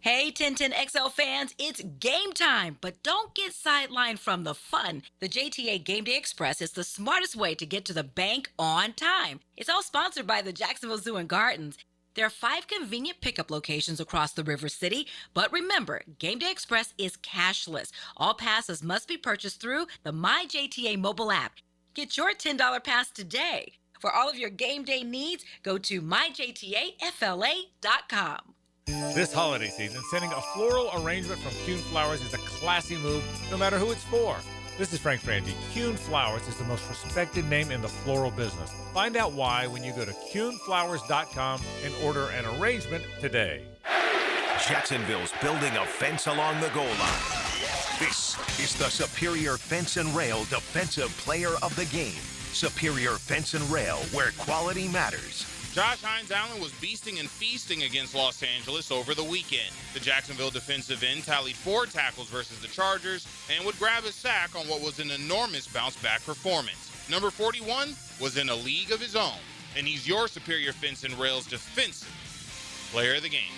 Hey, 1010XL fans, it's game time, but don't get sidelined from the fun. The JTA Game Day Express is the smartest way to get to the bank on time. It's all sponsored by the Jacksonville Zoo and Gardens. There are 5 convenient pickup locations across the River City, but remember, Game Day Express is cashless. All passes must be purchased through the MyJTA mobile app. Get your $10 pass today. For all of your game day needs, go to myjtafla.com. This holiday season, sending a floral arrangement from Kuhn Flowers is a classy move, no matter who it's for. This is Frank Frangie. Kuhn Flowers is the most respected name in the floral business. Find out why when you go to kuhnflowers.com and order an arrangement today. Jacksonville's building a fence along the goal line. This is the Superior Fence and Rail Defensive Player of the Game. Superior Fence and Rail, where quality matters. Josh Hines Allen was beasting and feasting against Los Angeles over the weekend. The Jacksonville defensive end tallied 4 tackles versus the Chargers and would grab a sack on what was an enormous bounce-back performance. Number 41 was in a league of his own, and he's your Superior Fence and Rail's defensive player of the game.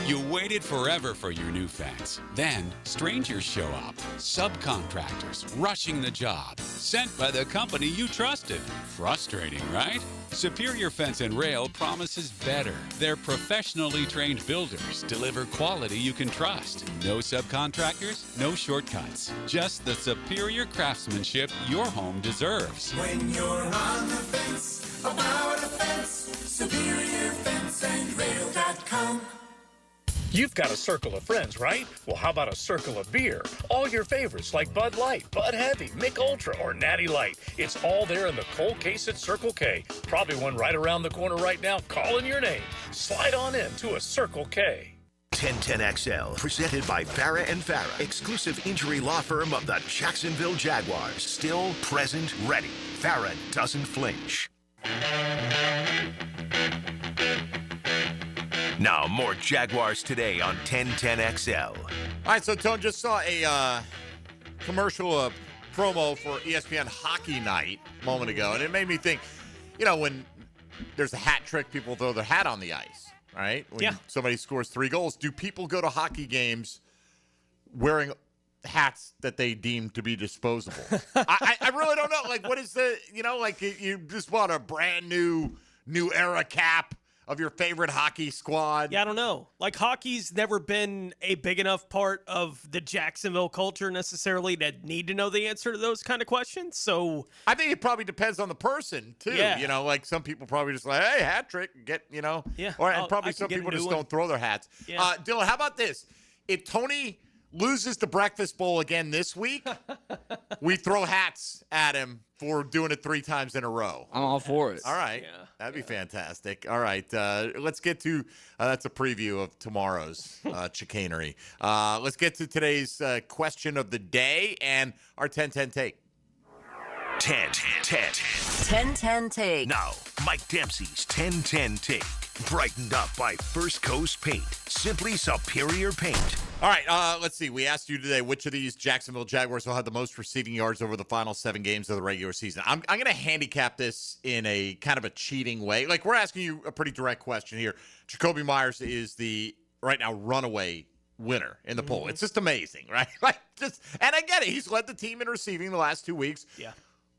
You waited forever for your new fence. Then, strangers show up. Subcontractors rushing the job. Sent by the company you trusted. Frustrating, right? Superior Fence and Rail promises better. Their professionally trained builders deliver quality you can trust. No subcontractors, no shortcuts. Just the superior craftsmanship your home deserves. When you're on the fence, about a fence, SuperiorFenceandRail.com. You've got a circle of friends, right? Well, how about a circle of beer? All your favorites like Bud Light, Bud Heavy, Mick Ultra, or Natty Light. It's all there in the cold case at Circle K. Probably one right around the corner right now calling your name. Slide on in to a Circle K. 1010XL, presented by Farah and Farah, exclusive injury law firm of the Jacksonville Jaguars. Still, present, ready. Farah doesn't flinch. Now, more Jaguars Today on 1010XL. All right, so Tone just saw a commercial promo for ESPN Hockey Night a moment ago, and it made me think, when there's a hat trick, people throw their hat on the ice, right? When somebody scores 3 goals, do people go to hockey games wearing hats that they deem to be disposable? I really don't know. Like, what is the, you just bought a brand new era cap of your favorite hockey squad? Yeah, I don't know. Like, hockey's never been a big enough part of the Jacksonville culture necessarily to need to know the answer to those kind of questions. So I think it probably depends on the person too. Yeah. Like some people probably just like, hey, hat trick, get, Yeah. and probably some people just don't throw their hats. Yeah. Dylan, how about this? If Tony loses the Breakfast Bowl again this week, we throw hats at him for doing it 3 times in a row. I'm all for it. All right. That'd be fantastic. All right. Let's get to that's a preview of tomorrow's chicanery. Let's get to today's question of the day and our 10-10 take. 10-10 take. Now, Mike Dempsey's 10-10 take. Brightened up by First Coast Paint. Simply superior paint. All right, let's see. We asked you today which of these Jacksonville Jaguars will have the most receiving yards over the final 7 games of the regular season. I'm going to handicap this in a kind of a cheating way. Like, we're asking you a pretty direct question here. Jacoby Myers is the, right now, runaway winner in the poll. It's just amazing, right? And I get it. He's led the team in receiving the last 2 weeks. Yeah.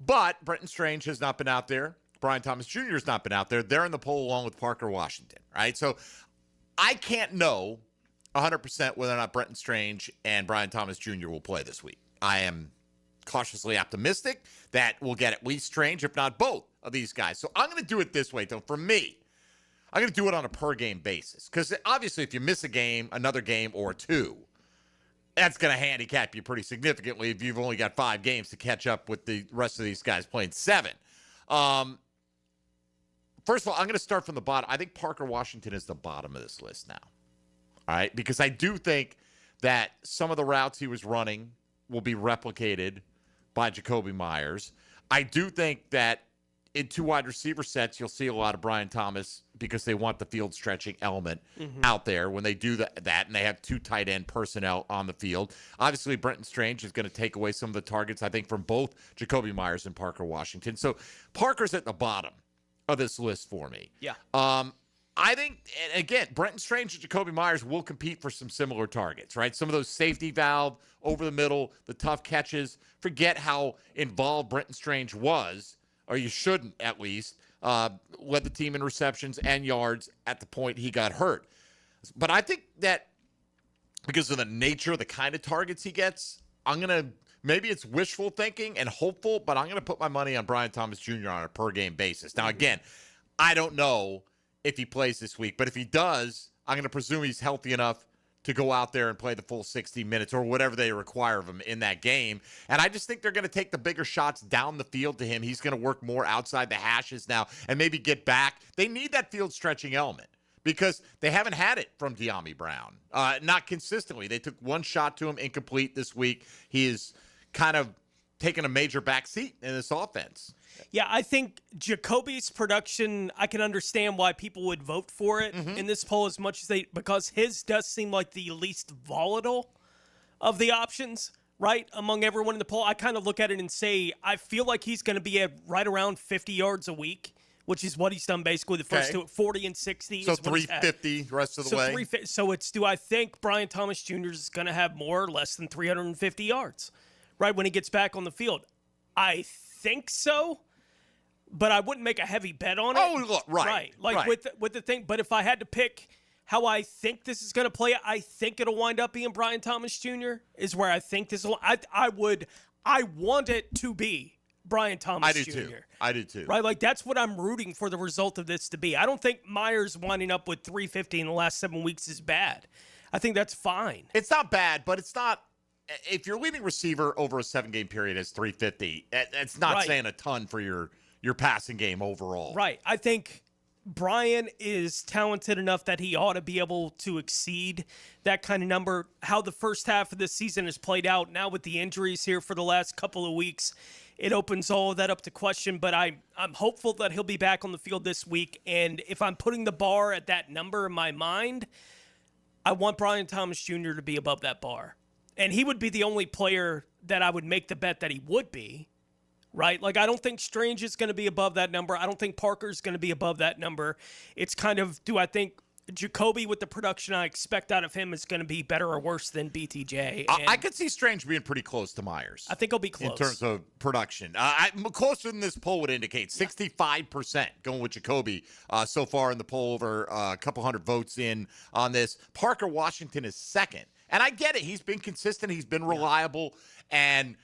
But Brenton Strange has not been out there. Brian Thomas Jr. has not been out there. They're in the poll along with Parker Washington, right? So I can't know 100% whether or not Brenton Strange and Brian Thomas Jr. will play this week. I am cautiously optimistic that we'll get at least Strange, if not both, of these guys. So I'm going to do it this way, though. For me, I'm going to do it on a per-game basis. Because obviously if you miss a game, another game, or 2, that's going to handicap you pretty significantly if you've only got 5 games to catch up with the rest of these guys playing 7. First of all, I'm going to start from the bottom. I think Parker Washington is the bottom of this list now. All right? Because I do think that some of the routes he was running will be replicated by Jacoby Myers. I do think that in 2 wide receiver sets, you'll see a lot of Brian Thomas because they want the field stretching element out there when they do that, and they have 2 tight end personnel on the field. Obviously, Brenton Strange is going to take away some of the targets, I think, from both Jacoby Myers and Parker Washington. So Parker's at the bottom of this list for me. Yeah. I think, and again, Brenton Strange and Jacoby Myers will compete for some similar targets, right? Some of those safety valve, over the middle, the tough catches. Forget how involved Brenton Strange was, or you shouldn't at least, led the team in receptions and yards at the point he got hurt. But I think that because of the nature, the kind of targets he gets, maybe it's wishful thinking and hopeful, but I'm going to put my money on Brian Thomas Jr. on a per-game basis. Now, again, I don't know if he plays this week, but if he does, I'm going to presume he's healthy enough to go out there and play the full 60 minutes or whatever they require of him in that game. And I just think they're going to take the bigger shots down the field to him. He's going to work more outside the hashes now and maybe get back. They need that field stretching element because they haven't had it from De'Ami Brown. Not consistently. They took one shot to him, incomplete this week. He is kind of taking a major backseat in this offense. Yeah, I think Jacoby's production, I can understand why people would vote for it in this poll as much as because his does seem like the least volatile of the options, right, among everyone in the poll. I kind of look at it and say, I feel like he's going to be at right around 50 yards a week, which is what he's done basically the first two, 40 and 60. So 350 the rest of the way. So do I think Brian Thomas Jr. is going to have more or less than 350 yards, right, when he gets back on the field? I think so, but I wouldn't make a heavy bet on it. Oh, look, right. With the thing. But if I had to pick how I think this is going to play, I think it'll wind up being Brian Thomas Jr. is where I think this will. I want it to be Brian Thomas Jr. I do too. Right, like that's what I'm rooting for the result of this to be. I don't think Myers winding up with 350 in the last 7 weeks is bad. I think that's fine. It's not bad, but it's not. If your leading receiver over a 7-game period is 350, it's not saying a ton for your passing game overall. Right. I think Brian is talented enough that he ought to be able to exceed that kind of number. How the first half of this season has played out now with the injuries here for the last couple of weeks, it opens all of that up to question. But I'm hopeful that he'll be back on the field this week. And if I'm putting the bar at that number in my mind, I want Brian Thomas Jr. to be above that bar. And he would be the only player that I would make the bet that he would be, right? Like, I don't think Strange is going to be above that number. I don't think Parker is going to be above that number. It's kind of, do I think Jacoby with the production I expect out of him is going to be better or worse than BTJ? I could see Strange being pretty close to Myers. I think he'll be close. In terms of production. Closer than this poll would indicate. 65% going with Jacoby so far in the poll, over a couple hundred votes in on this. Parker Washington is second. And I get it. He's been consistent. He's been reliable. And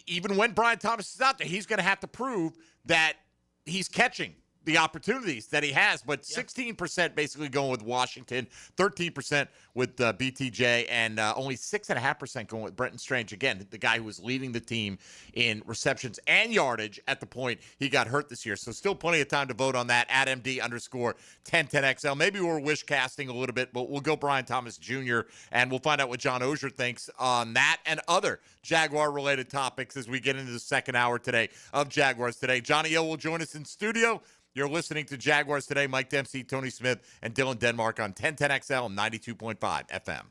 even when Brian Thomas is out there, he's going to have to prove that he's catching the opportunities that he has. But 16% basically going with Washington, 13% with BTJ, and only 6.5% going with Brenton Strange. Again, the guy who was leading the team in receptions and yardage at the point he got hurt this year. So still plenty of time to vote on that at MD_1010XL. Maybe we're wish casting a little bit, but we'll go Brian Thomas Jr., and we'll find out what John Oehser thinks on that and other Jaguar-related topics as we get into the second hour today of Jaguars Today. Johnny O will join us in studio. You're listening to Jaguars Today. Mike Dempsey, Tony Smith, and Dylan Denmark on 1010XL and 92.5 FM.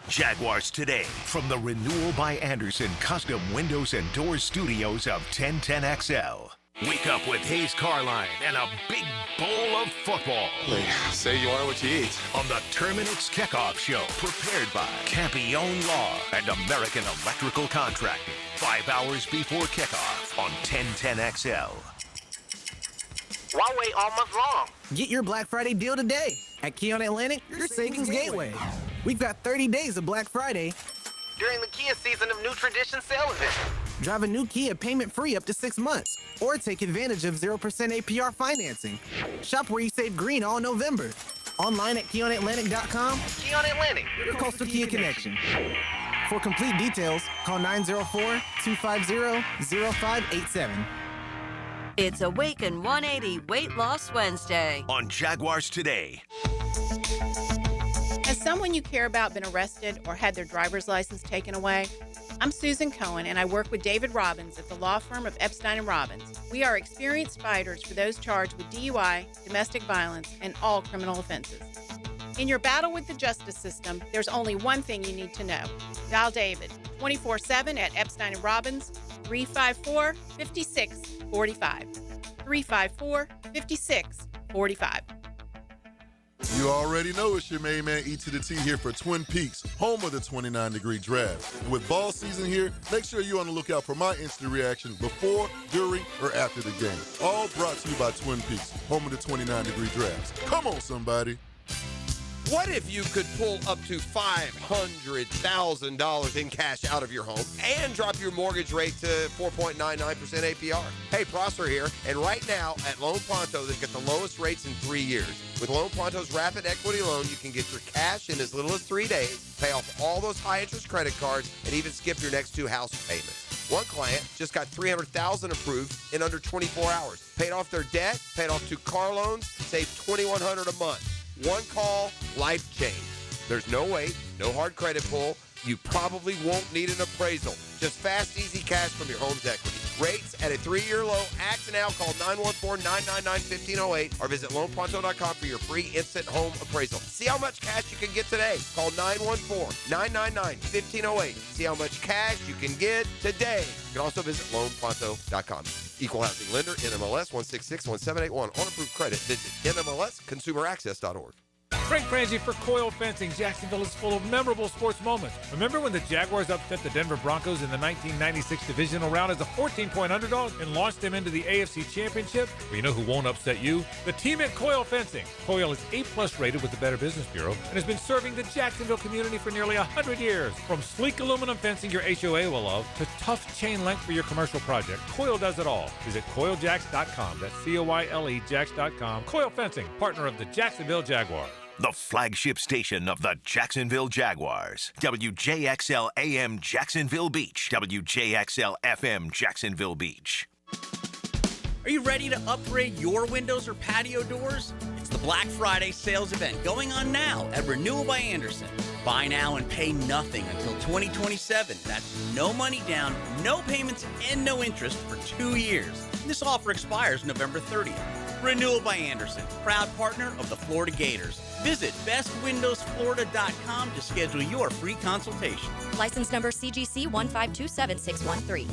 Jaguars Today from the Renewal by Anderson Custom Windows and Doors Studios of 1010XL. Wake up with Hayes Carline and a big bowl of football. They say you are what you eat. On the Terminix Kickoff Show, prepared by Campione Law and American Electrical Contracting. 5 hours before kickoff on 1010XL. Why wait all month long? Get your Black Friday deal today at Keon Atlantic, your savings gateway. We've got 30 days of Black Friday during the Kia season of New Tradition sale event. Drive a new Kia payment-free up to 6 months, or take advantage of 0% APR financing. Shop where you save green all November. Online at KeonAtlantic.com. Keon Atlantic, your Coastal Kia connection. For complete details, call 904-250-0587. It's Awaken 180 Weight Loss Wednesday on Jaguars Today. Has someone you care about been arrested or had their driver's license taken away? I'm Susan Cohen, and I work with David Robbins at the law firm of Epstein & Robbins. We are experienced fighters for those charged with DUI, domestic violence, and all criminal offenses. In your battle with the justice system, there's only one thing you need to know. Dial David 24/7 at Epstein & Robbins, 354-5645. 354-5645. You already know it's your main man E to the T here for Twin Peaks, home of the 29-degree draft. And with ball season here, make sure you're on the lookout for my instant reaction before, during, or after the game. All brought to you by Twin Peaks, home of the 29-degree drafts. Come on, somebody. What if you could pull up to $500,000 in cash out of your home and drop your mortgage rate to 4.99% APR? Hey, Prosper here, and right now at Loan Pronto, they've got the lowest rates in 3 years. With Loan Pronto's rapid equity loan, you can get your cash in as little as 3 days, pay off all those high-interest credit cards, and even skip your next 2 house payments. One client just got $300,000 approved in under 24 hours. Paid off their debt, paid off 2 car loans, saved $2,100 a month. One call, life change. There's no wait, no hard credit pull. You probably won't need an appraisal. Just fast, easy cash from your home's equity. Rates at a 3-year low. Act now. Call 914-999-1508 or visit loanpronto.com for your free instant home appraisal. See how much cash you can get today. Call 914-999-1508. See how much cash you can get today. You can also visit loanpronto.com. Equal housing lender, NMLS 166171. On approved credit, visit NMLSconsumeraccess.org. Frank Frangie for Coil Fencing. Jacksonville is full of memorable sports moments. Remember when the Jaguars upset the Denver Broncos in the 1996 divisional round as a 14-point underdog and launched them into the AFC Championship? Well, you know who won't upset you? The team at Coil Fencing. Coil is A+ rated with the Better Business Bureau and has been serving the Jacksonville community for nearly 100 years. From sleek aluminum fencing your HOA will love to tough chain link for your commercial project, Coil does it all. Visit CoilJacks.com. That's COILE Jacks.com. Coil Fencing, partner of the Jacksonville Jaguars. The flagship station of the Jacksonville Jaguars. WJXL AM Jacksonville Beach. WJXL FM Jacksonville Beach. Are you ready to upgrade your windows or patio doors? It's the Black Friday sales event going on now at Renewal by Andersen. Buy now and pay nothing until 2027. That's no money down, no payments, and no interest for 2 years. This offer expires November 30th. Renewal by Andersen, proud partner of the Florida Gators. Visit bestwindowsflorida.com to schedule your free consultation. License number CGC 1527613.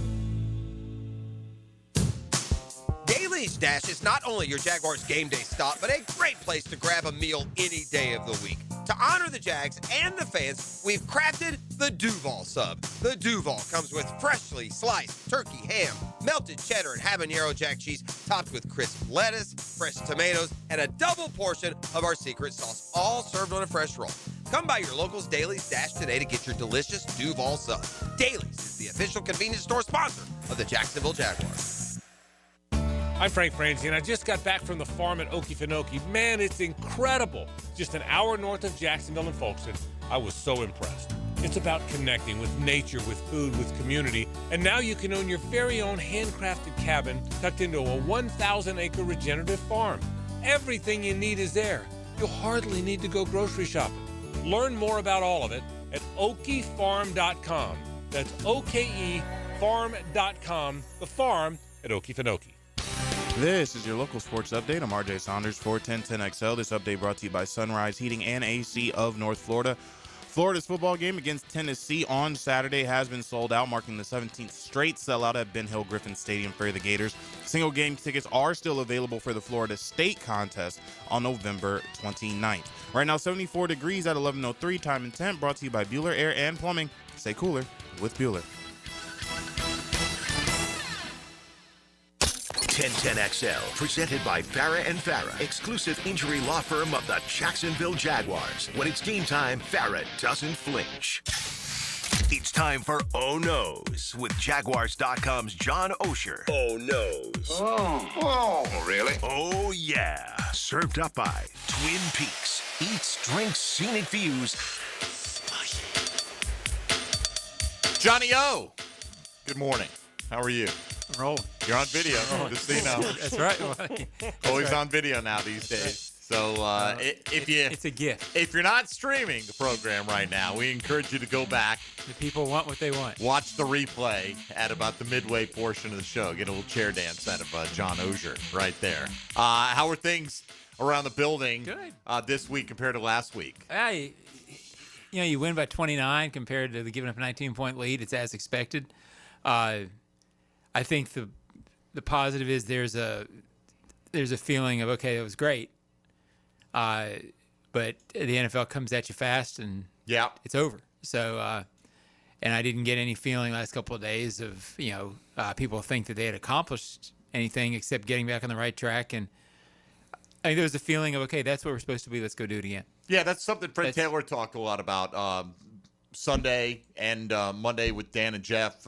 Daly's Dash is not only your Jaguars game day stop, but a great place to grab a meal any day of the week. To honor the Jags and the fans, we've crafted the Duval Sub. The Duval comes with freshly sliced turkey, ham, melted cheddar, and habanero jack cheese, topped with crisp lettuce, fresh tomatoes, and a double portion of our secret sauce, all served on a fresh roll. Come by your local's Daly's Dash today to get your delicious Duval Sub. Daly's is the official convenience store sponsor of the Jacksonville Jaguars. I'm Frank Frangie, and I just got back from the farm at Okefenokee. Man, it's incredible. Just an hour north of Jacksonville and Folkestone. I was so impressed. It's about connecting with nature, with food, with community. And now you can own your very own handcrafted cabin tucked into a 1,000-acre regenerative farm. Everything you need is there. You'll hardly need to go grocery shopping. Learn more about all of it at okefarm.com. That's OKEfarm.com, the farm at Okefenokee. This is your local sports update. I'm RJ Saunders for 1010XL. This update brought to you by Sunrise Heating and AC of North Florida. Florida's football game against Tennessee on Saturday has been sold out, marking the 17th straight sellout at Ben Hill Griffin Stadium for the Gators. Single game tickets are still available for the Florida State contest on November 29th. Right now, 74 degrees at 11:03. Time and temp brought to you by Bueller Air and Plumbing. Stay cooler with Bueller. 1010XL, presented by Farah & Farah, exclusive injury law firm of the Jacksonville Jaguars. When it's game time, Farah doesn't flinch. It's time for Oh No's with Jaguars.com's John Osher. Oh No's. Oh, really? Oh, yeah. Served up by Twin Peaks. Eats, drinks, scenic views. Johnny O, good morning. How are you? Rolling. You're on video, just so you know. That's right. Always on video now these days. So it's a gift. If you're not streaming the program right now, we encourage you to go back. The people want what they want. Watch the replay at about the midway portion of the show. Get a little chair dance out of John Osher right there. How are things around the building this week compared to last week? You win by 29 compared to the giving up a 19-point lead. It's as expected. I think the positive is there's a feeling of, okay, it was great. but the NFL comes at you fast and it's over. So, and I didn't get any feeling last couple of days of, people think that they had accomplished anything except getting back on the right track. And I think there was a feeling of, okay, that's what we're supposed to be. Let's go do it again. Yeah, that's something Fred Taylor talked a lot about Sunday and Monday with Dan and Jeff,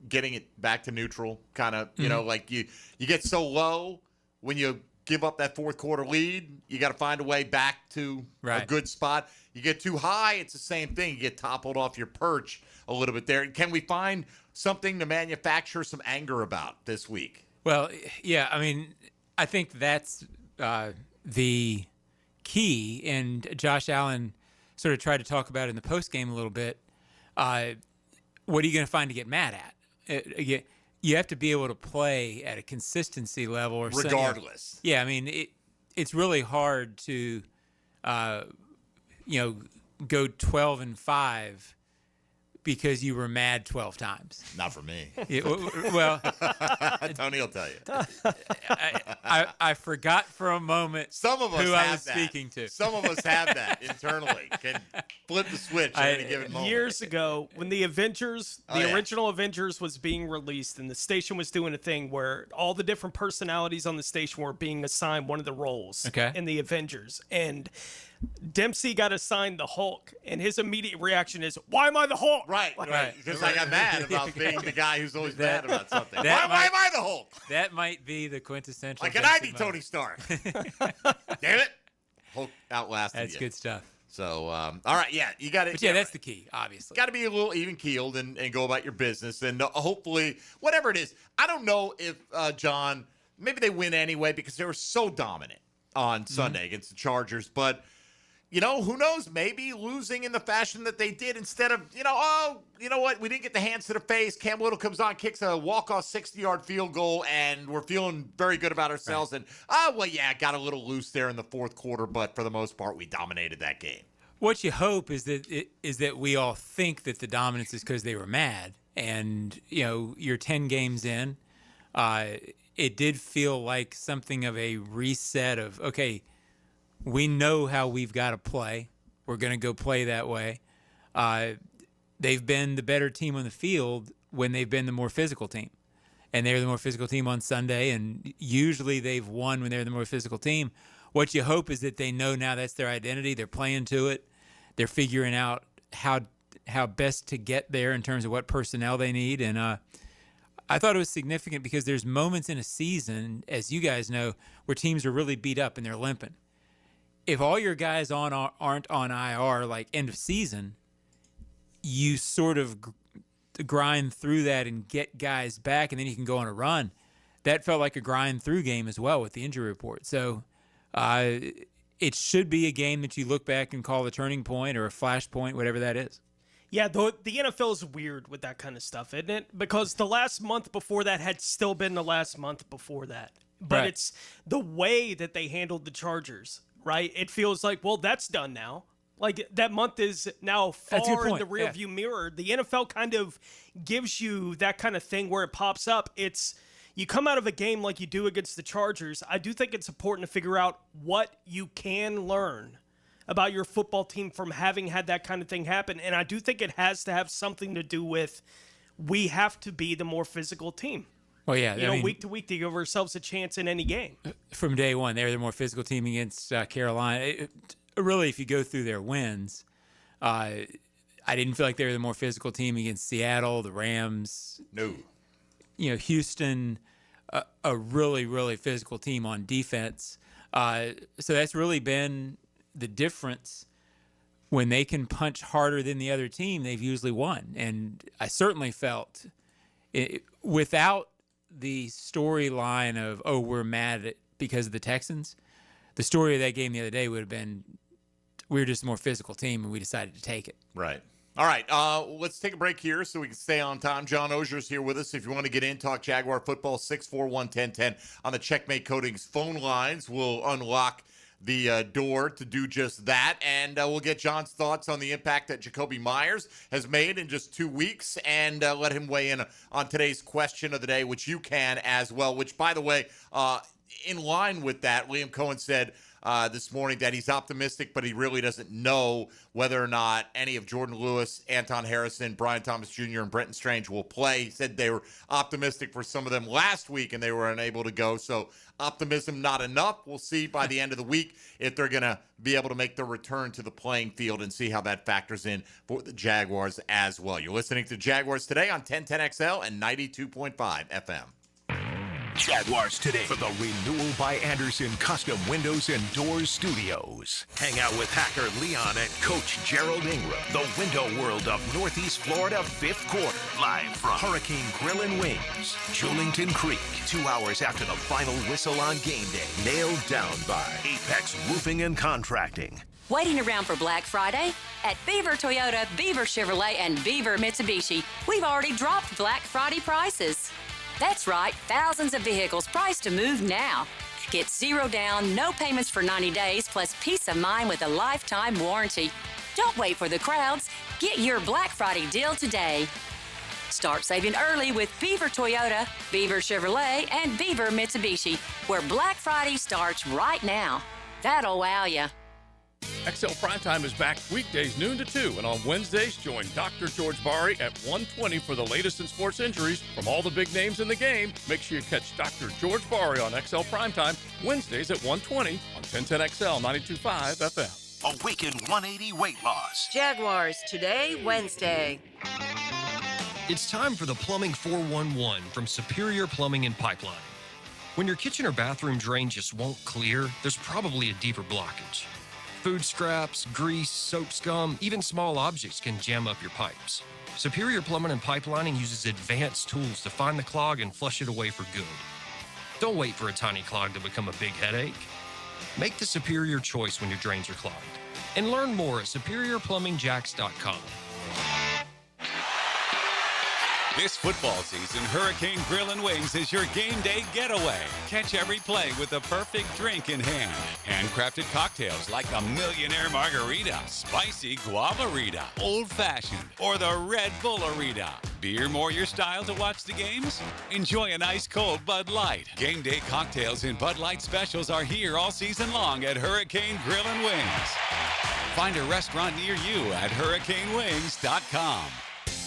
getting it back to neutral, kind of, like you get so low when you give up that fourth quarter lead, you got to find a way back to a good spot. You get too high, it's the same thing. You get toppled off your perch a little bit there. Can we find something to manufacture some anger about this week? Well, yeah, I mean, I think that's the key, and Josh Allen sort of tried to talk about it in the postgame a little bit. What are you going to find to get mad at? You have to be able to play at a consistency level, or regardless. Yeah, I mean, it's really hard to, go 12-5 because you were mad 12 times. Not for me. Well, Tony will tell you. I forgot for a moment some of us who have I was that. speaking to. Some of us have that internally. Can flip the switch at any given moment. Years ago, when the Avengers, original Avengers was being released, and the station was doing a thing where all the different personalities on the station were being assigned one of the roles in the Avengers. And Dempsey got assigned the Hulk, and his immediate reaction is, "Why am I the Hulk?" Right. Because I got mad about being the guy who's always mad about something. Why am I the Hulk? That might be the quintessential. Like, can I be Tony Stark? Damn it! Hulk outlasted you. That's good stuff. So, all right, you got it. But yeah, that's the key, obviously. Got to be a little even keeled and go about your business, and hopefully, whatever it is. I don't know if John, maybe they win anyway because they were so dominant on Sunday against the Chargers, but. Who knows? Maybe losing in the fashion that they did instead of, you know what? We didn't get the hands to the face. Cam Little comes on, kicks a walk-off 60-yard field goal, and we're feeling very good about ourselves. And, got a little loose there in the fourth quarter, but for the most part, we dominated that game. What you hope is that we all think that the dominance is because they were mad. And, you're 10 games in. It did feel like something of a reset of, okay, we know how we've got to play. We're going to go play that way. They've been the better team on the field when they've been the more physical team. And they're the more physical team on Sunday, and usually they've won when they're the more physical team. What you hope is that they know now that's their identity. They're playing to it. They're figuring out how best to get there in terms of what personnel they need. And I thought it was significant because there's moments in a season, as you guys know, where teams are really beat up and they're limping. If all your guys aren't on IR like end of season, you sort of grind through that and get guys back, and then you can go on a run. That felt like a grind through game as well with the injury report. So it should be a game that you look back and call a turning point or a flashpoint, whatever that is. Yeah, the NFL is weird with that kind of stuff, isn't it? Because the last month before that had still been the last month before that. But It's the way that they handled the Chargers. Right? It feels like, well, that's done now. Like, that month is now far in the rearview mirror. The NFL kind of gives you that kind of thing where it pops up. It's, you come out of a game like you do against the Chargers. I do think it's important to figure out what you can learn about your football team from having had that kind of thing happen. And I do think it has to have something to do with we have to be the more physical team. Well, yeah. Week to week to give ourselves a chance in any game. From day one, they were the more physical team against Carolina. Really, if you go through their wins, I didn't feel like they were the more physical team against Seattle, the Rams. No. Houston, a really, really physical team on defense. So that's really been the difference. When they can punch harder than the other team, they've usually won. And I certainly felt without the storyline of, we're mad because of the Texans, the story of that game the other day would have been, we're just a more physical team and we decided to take it. Right. All right. Let's take a break here so we can stay on time. John Osier's here with us. If you want to get in, talk Jaguar football, 641-1010 on the Checkmate Coatings phone lines. We'll unlock the door to do just that, and we'll get John's thoughts on the impact that Jacoby Myers has made in just 2 weeks, and let him weigh in on today's question of the day, which you can as well, which, by the way, in line with that, Liam Cohen said, this morning that he's optimistic, but he really doesn't know whether or not any of Jordan Lewis, Anton Harrison, Brian Thomas Jr., and Brenton Strange will play. He said they were optimistic for some of them last week, and they were unable to go. So optimism not enough. We'll see by the end of the week if they're going to be able to make their return to the playing field and see how that factors in for the Jaguars as well. You're listening to Jaguars Today on 1010XL and 92.5 FM. Jaguars Today for the Renewal by Anderson Custom Windows and Doors Studios. Hang out with hacker Leon and Coach Gerald Ingram. The window world of Northeast Florida 5th quarter. Live from Hurricane Grill and Wings, Julington Creek. 2 hours after the final whistle on game day. Nailed down by Apex Roofing and Contracting. Waiting around for Black Friday? At Beaver Toyota, Beaver Chevrolet, and Beaver Mitsubishi, we've already dropped Black Friday prices. That's right, thousands of vehicles priced to move now. Get 0 down, no payments for 90 days, plus peace of mind with a lifetime warranty. Don't wait for the crowds. Get your Black Friday deal today. Start saving early with Beaver Toyota, Beaver Chevrolet, and Beaver Mitsubishi, where Black Friday starts right now. That'll wow ya. XL Primetime is back weekdays noon to 2, and on Wednesdays, join Dr. George Bari at 1:20 for the latest in sports injuries from all the big names in the game. Make sure you catch Dr. George Bari on XL Primetime Wednesdays at 1:20 on 1010XL 92.5 FM. Awaken 180 weight loss. Jaguars Today, Wednesday. It's time for the Plumbing 411 from Superior Plumbing and Pipelining. When your kitchen or bathroom drain just won't clear, there's probably a deeper blockage. Food scraps, grease, soap scum, even small objects can jam up your pipes. Superior Plumbing and Pipelining uses advanced tools to find the clog and flush it away for good. Don't wait for a tiny clog to become a big headache. Make the superior choice when your drains are clogged. And learn more at superiorplumbingjacks.com. This football season, Hurricane Grill and Wings is your game day getaway. Catch every play with the perfect drink in hand. Handcrafted cocktails like the Millionaire Margarita, Spicy Guavarita, Old Fashioned, or the Red Bullerita. Beer more your style to watch the games? Enjoy an ice cold Bud Light. Game day cocktails and Bud Light specials are here all season long at Hurricane Grill and Wings. Find a restaurant near you at hurricanewings.com.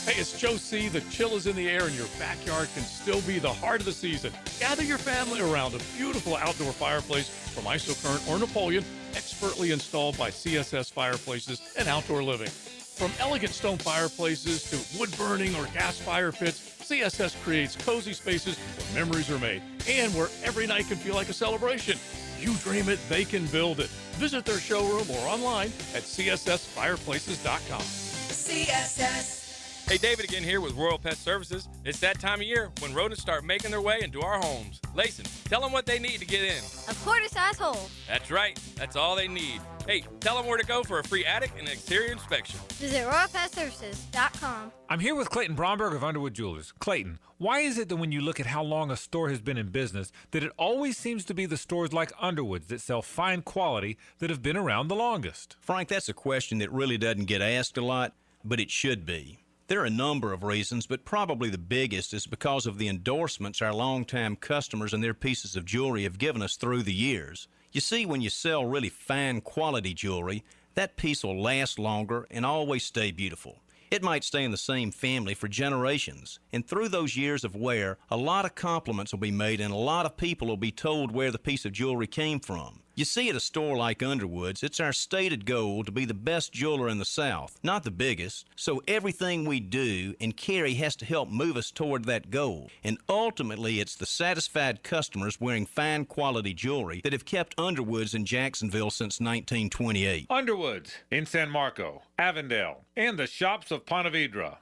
Hey, it's Joe C. The chill is in the air and your backyard can still be the heart of the season. Gather your family around a beautiful outdoor fireplace from Isocurrent or Napoleon, expertly installed by CSS Fireplaces and Outdoor Living. From elegant stone fireplaces to wood burning or gas fire pits, CSS creates cozy spaces where memories are made and where every night can feel like a celebration. You dream it, they can build it. Visit their showroom or online at cssfireplaces.com. CSS. Hey, David again here with Royal Pet Services. It's that time of year when rodents start making their way into our homes. Layson, tell them what they need to get in. A quarter-size hole. That's right. That's all they need. Hey, tell them where to go for a free attic and exterior inspection. Visit RoyalPetServices.com. I'm here with Clayton Bromberg of Underwood Jewelers. Clayton, why is it that when you look at how long a store has been in business, that it always seems to be the stores like Underwood's that sell fine quality that have been around the longest? Frank, that's a question that really doesn't get asked a lot, but it should be. There are a number of reasons, but probably the biggest is because of the endorsements our longtime customers and their pieces of jewelry have given us through the years. You see, when you sell really fine quality jewelry, that piece will last longer and always stay beautiful. It might stay in the same family for generations, and through those years of wear, a lot of compliments will be made and a lot of people will be told where the piece of jewelry came from. You see, at a store like Underwood's, it's our stated goal to be the best jeweler in the South, not the biggest, so everything we do and carry has to help move us toward that goal. And ultimately, it's the satisfied customers wearing fine quality jewelry that have kept Underwood's in Jacksonville since 1928. Underwood's in San Marco, Avondale, and the shops of Ponte Vedra.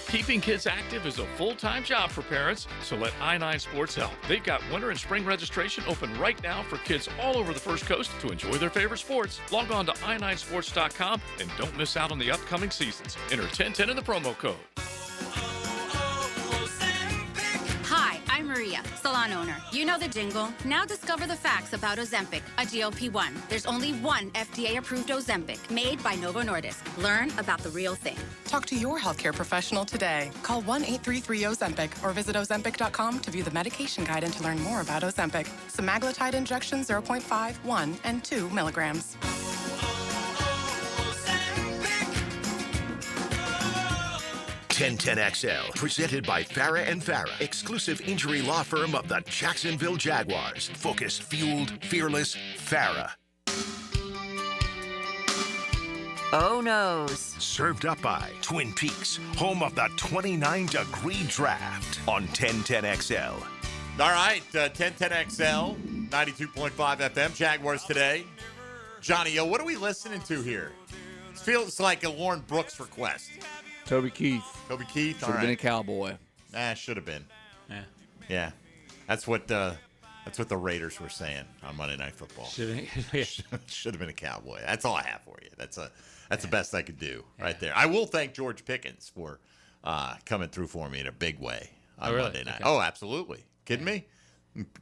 Keeping kids active is a full-time job for parents, so let I-9 Sports help. They've got winter and spring registration open right now for kids all over the First Coast to enjoy their favorite sports. Log on to i9sports.com and don't miss out on the upcoming seasons. Enter 1010 in the promo code. Hi, I'm Maria, salon owner. You know the jingle. Now discover the facts about Ozempic, a GLP-1. There's only one FDA-approved Ozempic, made by Novo Nordisk. Learn about the real thing. Talk to your healthcare professional today. Call 1-833-OZEMPIC or visit Ozempic.com to view the medication guide and to learn more about Ozempic. Semaglutide injection 0.5, 1, and 2 milligrams. 1010XL, presented by Farah and Farah, exclusive injury law firm of the Jacksonville Jaguars. Focused, fueled, fearless, Farah. Oh noes. Served up by Twin Peaks, home of the 29-degree draft on 1010XL. All right, 1010XL, 92.5 FM, Jaguars Today. Johnny, what are we listening to here? It feels like a Lauren Brooks request. Toby Keith. Toby Keith? Should have been a Cowboy. Should have been. Yeah. Yeah. That's what the Raiders were saying on Monday Night Football. Should have been a Cowboy. That's all I have for you. That's the best I could do right there. I will thank George Pickens for coming through for me in a big way on Monday night. Okay. Oh, absolutely. Kidding me?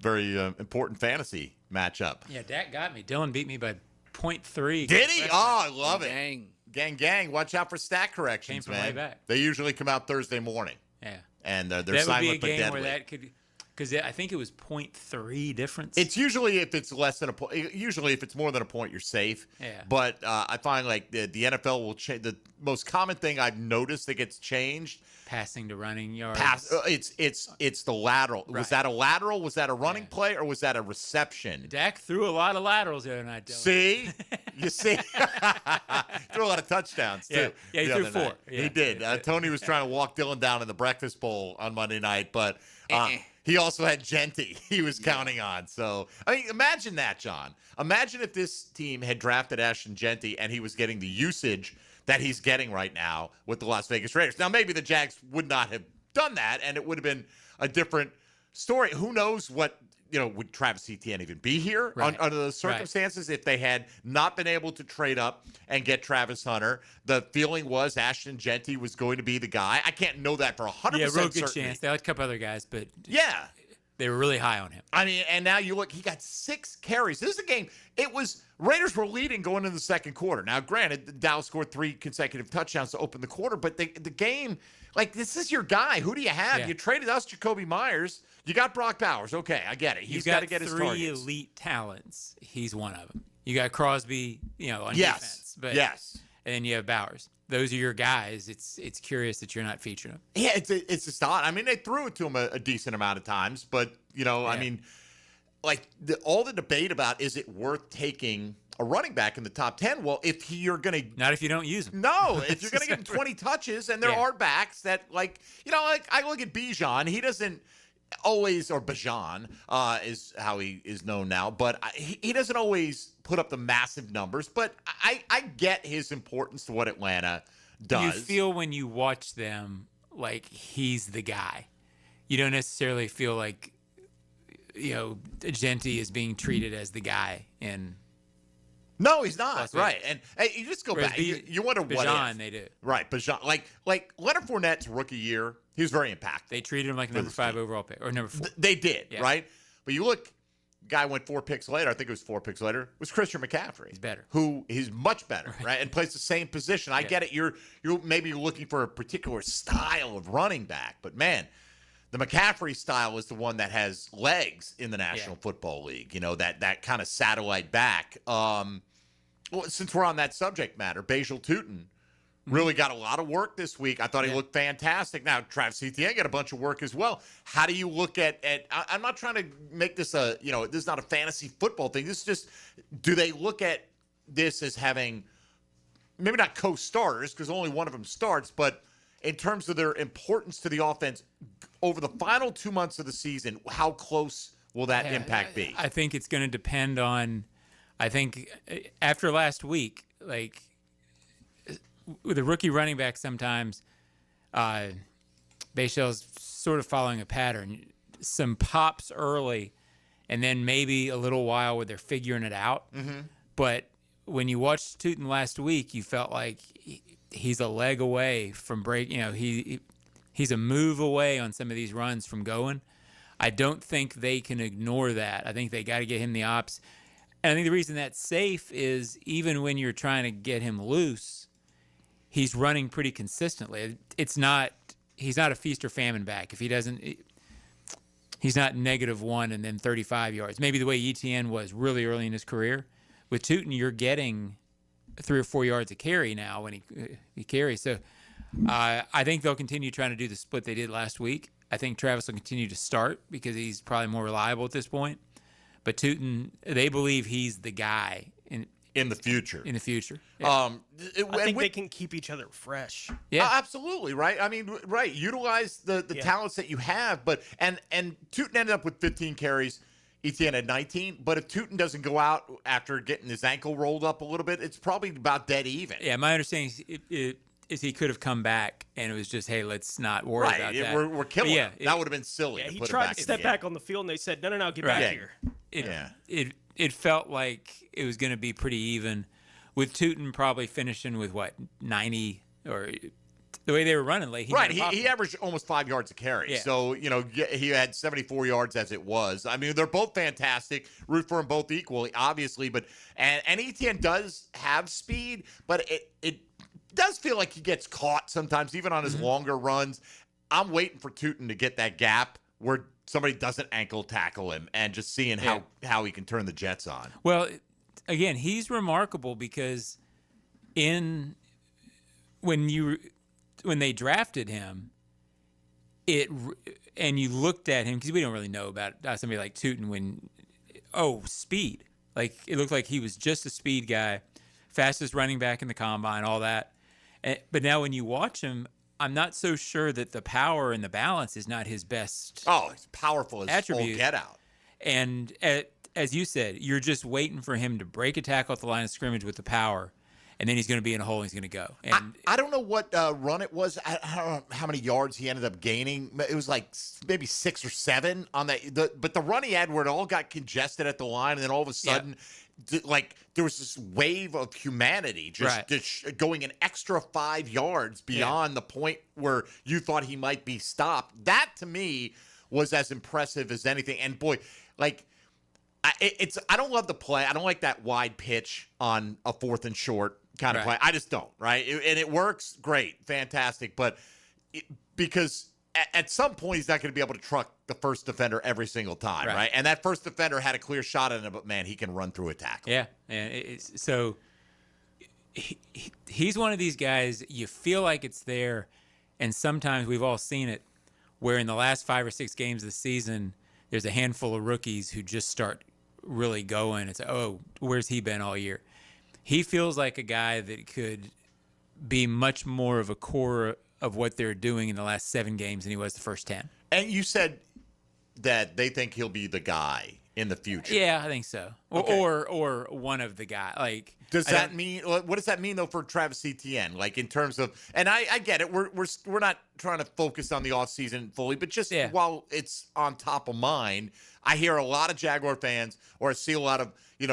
Very important fantasy matchup. Yeah, Dak got me. Dylan beat me by 0.3. Did he? Oh, I love it. Dang. Gang. Watch out for stat corrections, man. Way back. They usually come out Thursday morning. Yeah. And they're silent but deadly. That would be a game where that could, because I think it was 0.3 difference. It's usually if it's less than a point. Usually if it's more than a point, you're safe. Yeah. But I find like the NFL will change. The most common thing I've noticed that gets changed. Passing to running yards. It's the lateral. Right. Was that a lateral? Was that a running play or was that a reception? Dak threw a lot of laterals the other night. Dylan. See, you see, threw a lot of touchdowns too. Yeah, he threw 4. Yeah. He did. Tony was trying to walk Dylan down in the breakfast bowl on Monday night, but he also had Genty he was counting on. So I mean, imagine that, John. Imagine if this team had drafted Ashton Genty and he was getting the usage that he's getting right now with the Las Vegas Raiders. Now, maybe the Jags would not have done that, and it would have been a different story. Who knows what, would Travis Etienne even be here under those circumstances if they had not been able to trade up and get Travis Hunter? The feeling was Ashton Genty was going to be the guy. I can't know that for 100% Yeah, real good certainty. chance. They had a couple other guys, but yeah. They were really high on him. I mean, and now you look, he got 6 carries. This is a game. Raiders were leading going into the second quarter. Now, granted, Dallas scored 3 consecutive touchdowns to open the quarter, but the game, this is your guy. Who do you have? Yeah. You traded us Jacoby Myers. You got Brock Bowers. Okay, I get it. He's got to get his targets. 3 elite talents. He's one of them. You got Crosby, on defense. But, yes. And then you have Bowers. Those are your guys. It's curious that you're not featuring them. Yeah, it's just odd. I mean, they threw it to him a decent amount of times, but I mean, all the debate about is it worth taking a running back in the top 10? Well, you're going to not if you don't use him. No, if you're going to give him 20 touches, and there are backs that I look at Bijan. He doesn't always, or Bijan is how he is known now, but he doesn't always put up the massive numbers, but I get his importance to what Atlanta does. You feel when you watch them like he's the guy. You don't necessarily feel like, Genty is being treated as the guy in. No, he's not. Right. And you just go back. You wonder what Bijan, they do. Right. Bijan. Like Leonard Fournette's rookie year, he was very impactful. They treated him like a number 5 overall pick, or number 4. They did, right? But you look, guy went 4 picks later. I think it was 4 picks later. Was Christian McCaffrey. He's better. He's much better, right? And plays the same position. I get it. You're maybe looking for a particular style of running back, but man, the McCaffrey style is the one that has legs in the National Football League. That kind of satellite back. Well, since we're on that subject matter, Bajal Tootin really got a lot of work this week. I thought he looked fantastic. Now, Travis Etienne got a bunch of work as well. How do you look at I'm not trying to make this this is not a fantasy football thing. This is just, do they look at this as having maybe not co-starters because only one of them starts, but in terms of their importance to the offense over the final 2 months of the season, how close will that impact be? I think it's going to depend on, after last week, with a rookie running back sometimes, Bachel's sort of following a pattern. Some pops early, and then maybe a little while where they're figuring it out. Mm-hmm. But when you watched Tootin last week, you felt like he's a leg away from break. He's a move away on some of these runs from going. I don't think they can ignore that. I think they got to get him the ops. And I think the reason that's safe is even when you're trying to get him loose, he's running pretty consistently. He's not a feast or famine back. If he doesn't, he's not -1 and then 35 yards. Maybe the way ETN was really early in his career. With Tootin, you're getting 3 or 4 yards a carry now when he carries. So I think they'll continue trying to do the split they did last week. I think Travis will continue to start because he's probably more reliable at this point. But Tootin, they believe he's the guy in the future. In the future. I think they can keep each other fresh. Yeah, absolutely. Right. I mean, right. Utilize the talents that you have. But and Tootin ended up with 15 carries. ETN had 19. But if Tootin doesn't go out after getting his ankle rolled up a little bit, it's probably about dead even. Yeah, my understanding is he could have come back and it was just, hey, let's not worry about that. We're killing him. That would have been silly. Yeah, to he put tried it back to step back on the field, and they said, no, get back here. It felt like it was going to be pretty even, with Tootin probably finishing with 90 or the way they were running late. He averaged almost 5 yards a carry. Yeah. So, he had 74 yards as it was. I mean, they're both fantastic. Root for them both equally, obviously. But and ETN does have speed, but it does feel like he gets caught sometimes, even on his longer runs. I'm waiting for Tootin to get that gap where somebody doesn't ankle tackle him and just seeing how he can turn the Jets on. Well, again, he's remarkable because when they drafted him, and you looked at him, because we don't really know about somebody like Tootin speed. Like, it looked like he was just a speed guy, fastest running back in the combine, all that. But now when you watch him, I'm not so sure that the power and the balance is not his best. Oh, he's powerful as attribute. Full get out. And as you said, you're just waiting for him to break a tackle at the line of scrimmage with the power, and then he's going to be in a hole and he's going to go. And I don't know what run it was. I don't know how many yards he ended up gaining. It was like maybe 6 or 7 on that. But the run he had where it all got congested at the line, and then all of a sudden, there was this wave of humanity just going an extra 5 yards beyond the point where you thought he might be stopped. That, to me, was as impressive as anything. And, boy, I don't love the play. I don't like that wide pitch on a 4th and short kind of play. I just don't, right? And it works great, fantastic. But because at some point he's not going to be able to truck the first defender every single time, right? And that first defender had a clear shot at him, but, man, he can run through a tackle. Yeah, and so he's one of these guys, you feel like it's there, and sometimes we've all seen it, where in the last 5 or 6 games of the season, there's a handful of rookies who just start really going. It's, where's he been all year? He feels like a guy that could be much more of a core of what they're doing in the last 7 games than he was the first 10. And you said that they think he'll be the guy in the future. Yeah, I think so. Okay. Or one of the guys. Like, does that mean? What does that mean though for Travis Etienne? Like, in terms of, and I get it. We're not trying to focus on the offseason fully, but just while it's on top of mind, I hear a lot of Jaguar fans, or I see a lot of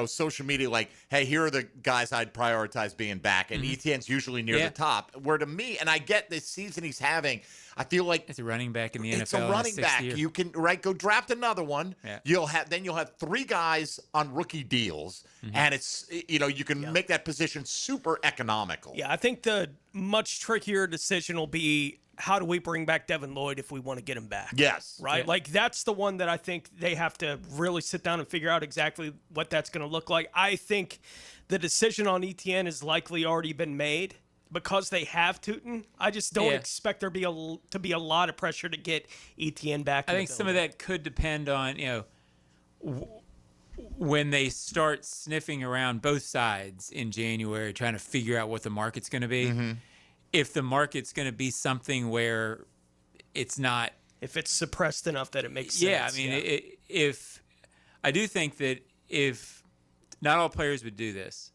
social media like, hey, here are the guys I'd prioritize being back, and Etienne's usually near the top. Where to me, and I get this season he's having, I feel like it's a running back in the NFL. It's a running back. Year. You can go draft another one. Yeah. You'll have 3 guys on rookie deals, and it's you can make that position super economical. Yeah, I think the much trickier decision will be, how do we bring back Devin Lloyd if we want to get him back? Yes. Right? Yeah. Like, that's the one that I think they have to really sit down and figure out exactly what that's going to look like. I think the decision on ETN has likely already been made because they have Tootin. I just don't expect there to be a lot of pressure to get ETN back. I think some of that could depend on, when they start sniffing around both sides in January, trying to figure out what the market's going to be. If the market's going to be something where it's not, if it's suppressed enough that it makes sense. Yeah, I mean, if I do think that if not all players would do this,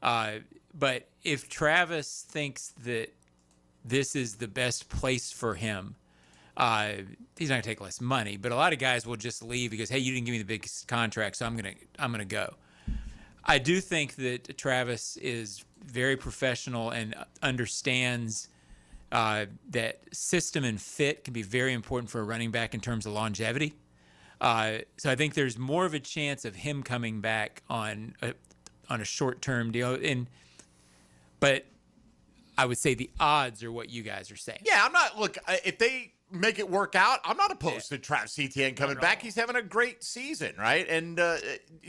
but if Travis thinks that this is the best place for him, he's not gonna take less money. But a lot of guys will just leave because, hey, you didn't give me the biggest contract, so I'm gonna go. I do think that Travis is very professional and understands that system and fit can be very important for a running back in terms of longevity. So I think there's more of a chance of him coming back on a short-term deal. But I would say the odds are what you guys are saying. Yeah, I'm not. Look, if they make it work out, I'm not opposed to Travis Etienne coming back. He's having a great season, right? And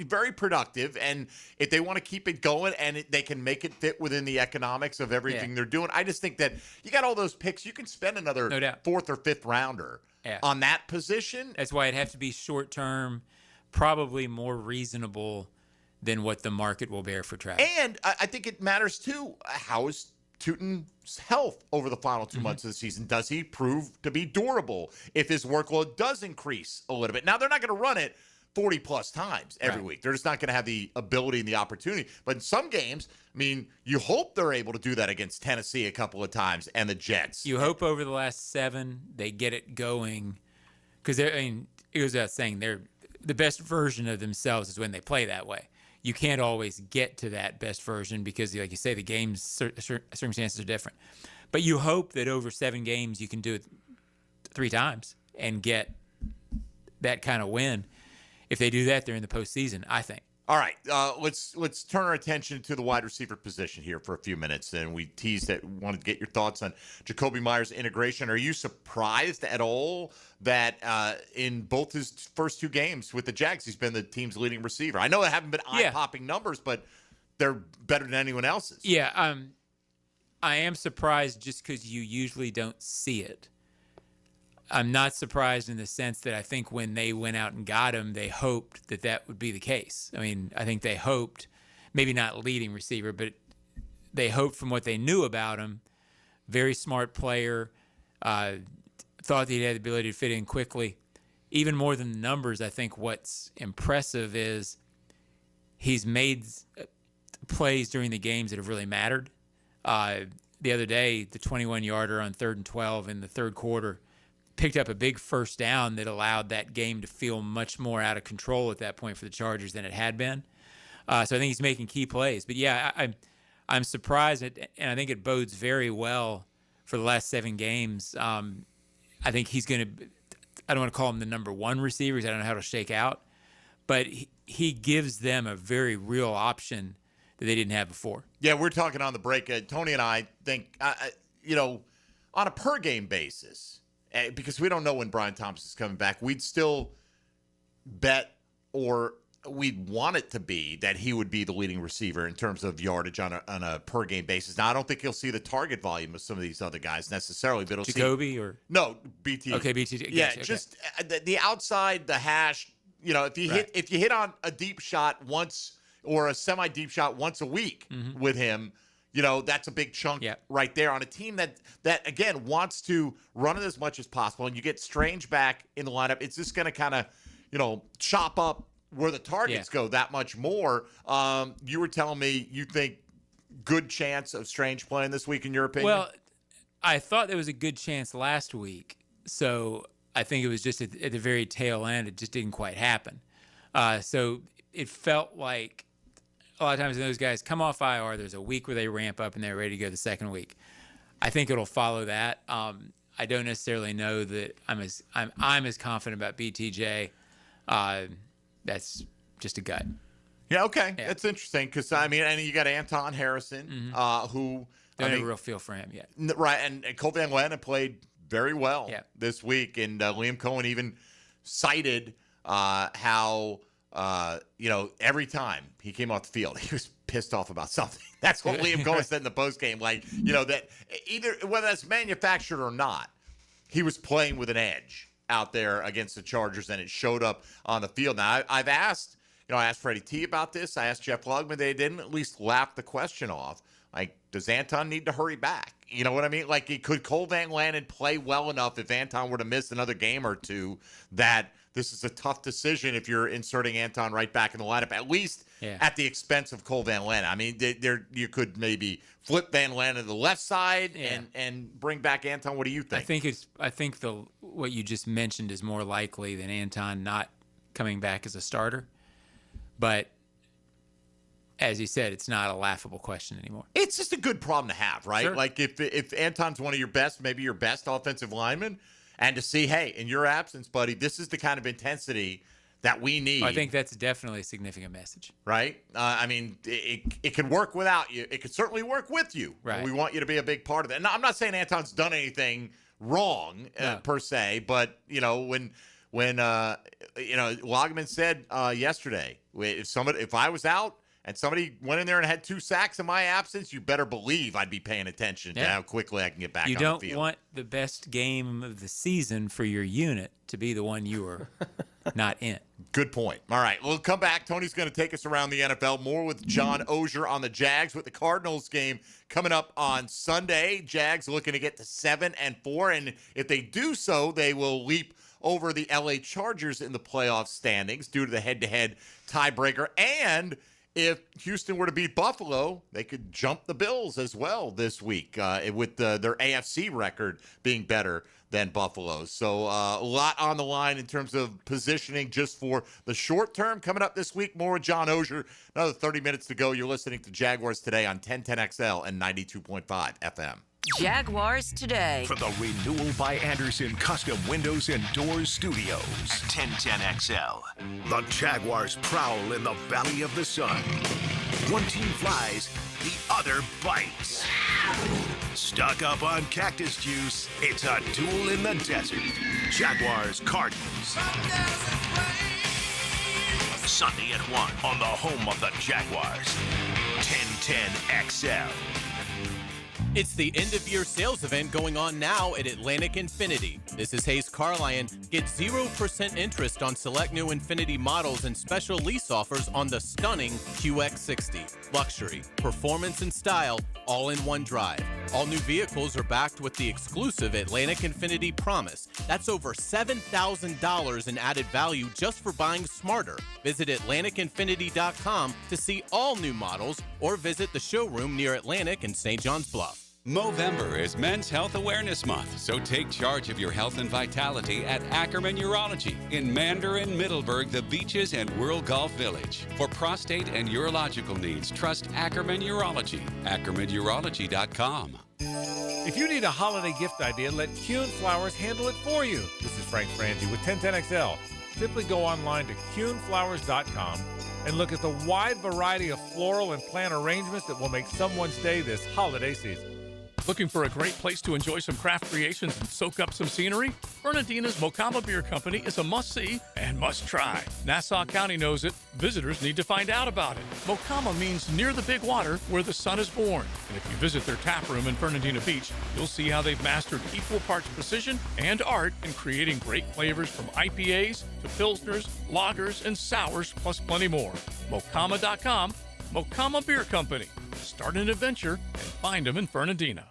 very productive. And if they want to keep it going and they can make it fit within the economics of everything they're doing, I just think that you got all those picks. You can spend another fourth or fifth rounder on that position. That's why it'd have to be short-term, probably more reasonable than what the market will bear for Travis. And I think it matters, too, how is Tutin's health over the final 2 months of the season? Does he prove to be durable if his workload does increase a little bit? Now, they're not going to run it 40-plus times every week. They're just not going to have the ability and the opportunity. But in some games, I mean, you hope they're able to do that against Tennessee a couple of times and the Jets. You hope over the last 7 they get it going, because it goes without saying the best version of themselves is when they play that way. You can't always get to that best version because, like you say, the game's circumstances are different. But you hope that over 7 games you can do it 3 times and get that kind of win. If they do that, they're in the postseason, I think. All right, let's turn our attention to the wide receiver position here for a few minutes. And we teased that we wanted to get your thoughts on Jakobi Meyers' integration. Are you surprised at all that in both his first 2 games with the Jags, he's been the team's leading receiver? I know they haven't been eye-popping numbers, but they're better than anyone else's. Yeah, I am surprised just because you usually don't see it. I'm not surprised in the sense that I think when they went out and got him, they hoped that that would be the case. I mean, I think they hoped, maybe not leading receiver, but they hoped from what they knew about him, very smart player, thought that he had the ability to fit in quickly. Even more than the numbers, I think what's impressive is he's made plays during the games that have really mattered. The other day, the 21-yarder on 3rd and 12 in the third quarter, picked up a big first down that allowed that game to feel much more out of control at that point for the Chargers than it had been. So I think he's making key plays. But, yeah, I'm surprised, and I think it bodes very well for the last 7 games. I think he's going to – I don't want to call him the number 1 receiver because I don't know how to shake out. But he gives them a very real option that they didn't have before. Yeah, we're talking on the break. Tony and I think, on a per-game basis – because we don't know when Brian Thompson's coming back, we'd still bet, or we'd want it to be, that he would be the leading receiver in terms of yardage on a per-game basis. Now, I don't think he'll see the target volume of some of these other guys necessarily, but he'll Jacoby or no, BT. Okay, BT. Yeah, okay. Just the outside, the hash. If you hit on a deep shot once or a semi-deep shot once a week with him, that's a big chunk right there on a team that again wants to run it as much as possible. And you get Strange back in the lineup, it's just going to kind of, chop up where the targets go that much more. You were telling me you think good chance of Strange playing this week, in your opinion? Well, I thought there was a good chance last week, so I think it was just at the very tail end. It just didn't quite happen. So it felt like a lot of times when those guys come off IR, there's a week where they ramp up and they're ready to go the second week. I think it'll follow that. I don't necessarily know that I'm as confident about BTJ. That's just a gut. Yeah, okay. Yeah. That's interesting because, and you got Anton Harrison, who... Don't have a real feel for him yet. Right, and Cole Van Lanten played very well this week, and Liam Cohen even cited how... every time he came off the field, he was pissed off about something. That's what Liam Cohen said in the postgame. That either whether that's manufactured or not, he was playing with an edge out there against the Chargers, and it showed up on the field. Now, I've asked, I asked Freddie T about this. I asked Jeff Lugman. They didn't at least laugh the question off. Like, does Anton need to hurry back? You know what I mean? Like, could Cole Van Lanten play well enough if Anton were to miss another game or two that this is a tough decision if you're inserting Anton right back in the lineup, at least at the expense of Cole Van Lanten? You could maybe flip Van Lanten to the left side and bring back Anton. What do you think? I think what you just mentioned is more likely than Anton not coming back as a starter. But as you said, it's not a laughable question anymore. It's just a good problem to have, right? Sure. Like if Anton's one of your best, maybe your best offensive lineman, and to see, hey, in your absence, buddy, this is the kind of intensity that we need. I think that's definitely a significant message. Right? I mean, it can work without you. It could certainly work with you. Right. We want you to be a big part of it. And I'm not saying Anton's done anything wrong per se, but, when Loggeman said yesterday, if I was out and somebody went in there and had 2 sacks in my absence, you better believe I'd be paying attention to how quickly I can get back on the field. You don't want the best game of the season for your unit to be the one you were not in. Good point. All right, we'll come back. Tony's going to take us around the NFL. More with John Oehser on the Jags with the Cardinals game coming up on Sunday. Jags looking to get to 7-4, and if they do so, they will leap over the LA Chargers in the playoff standings due to the head-to-head tiebreaker. And if Houston were to beat Buffalo, they could jump the Bills as well this week with their AFC record being better than Buffalo's. So a lot on the line in terms of positioning just for the short term. Coming up this week, more with John Oehser. Another 30 minutes to go. You're listening to Jaguars Today on 1010XL and 92.5 FM. Jaguars Today. From the Renewal by Anderson Custom Windows and Doors Studios. 1010XL. The Jaguars prowl in the Valley of the Sun. One team flies, the other bites. Stock up on cactus juice. It's a duel in the desert. Jaguars Cardinals. Sunday at 1 on the home of the Jaguars. 1010XL. It's the end-of-year sales event going on now at Atlantic Infinity. This is Hayes Carlyon. Get 0% interest on select new Infinity models and special lease offers on the stunning QX60. Luxury, performance, and style, all in one drive. All new vehicles are backed with the exclusive Atlantic Infinity Promise. That's over $7,000 in added value just for buying smarter. Visit AtlanticInfinity.com to see all new models or visit the showroom near Atlantic and St. John's Bluff. Movember is Men's Health Awareness Month, so take charge of your health and vitality at Ackerman Urology in Mandarin, Middleburg, the Beaches, and World Golf Village. For prostate and urological needs, trust Ackerman Urology. AckermanUrology.com. If you need a holiday gift idea, let Kuhn Flowers handle it for you. This is Frank Frangie with 1010XL. Simply go online to kuhnflowers.com and look at the wide variety of floral and plant arrangements that will make someone's day this holiday season. Looking for a great place to enjoy some craft creations and soak up some scenery? Fernandina's Mocama Beer Company is a must-see and must-try. Nassau County knows it. Visitors need to find out about it. Mocama means near the big water where the sun is born. And if you visit their tap room in Fernandina Beach, you'll see how they've mastered equal parts precision and art in creating great flavors from IPAs to Pilsners, lagers, and sours, plus plenty more. Mocama.com, Mocama Beer Company. Start an adventure and find them in Fernandina.